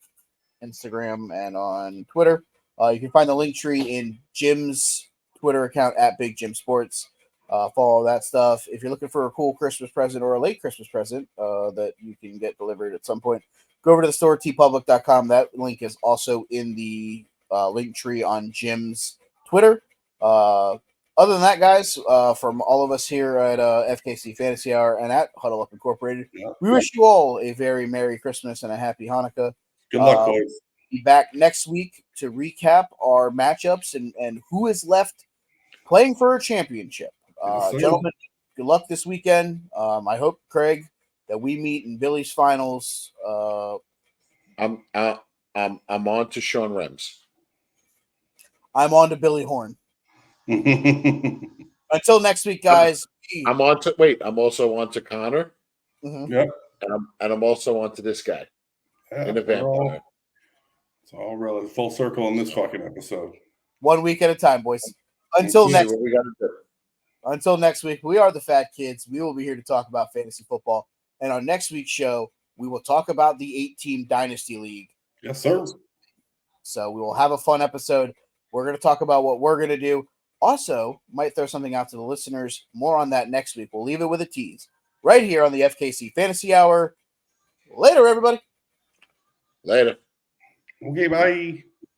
Instagram and on Twitter. You can find the link tree in Jim's Twitter account at Big Jim Sports. Follow that stuff. If you're looking for a cool Christmas present or a late Christmas present that you can get delivered at some point, go over to the store, tpublic.com. That link is also in the link tree on Jim's Twitter. Other than that, guys, from all of us here at FKC Fantasy Hour and at Huddle Up Incorporated, we wish you all a very Merry Christmas and a Happy Hanukkah. Good luck, boys. Be back next week to recap our matchups and who is left playing for a championship. Gentlemen, good luck this weekend. I hope, Craig, that we meet in Billy's finals. I'm on to Sean Rems. I'm on to Billy Horn. Until next week, guys. I'm also on to Connor. Mm-hmm. Yep. And I'm also on to this guy. In a vampire. It's all relative. Full circle in this fucking episode. 1 week at a time, boys. Until next week, we are the Fat Kids. We will be here to talk about fantasy football. And on next week's show, we will talk about the 8-team Dynasty League. Yes, sir. So we will have a fun episode. We're going to talk about what we're going to do. Also, might throw something out to the listeners. More on that next week. We'll leave it with a tease. Right here on the FKC Fantasy Hour. Later, everybody. Later. Okay, bye.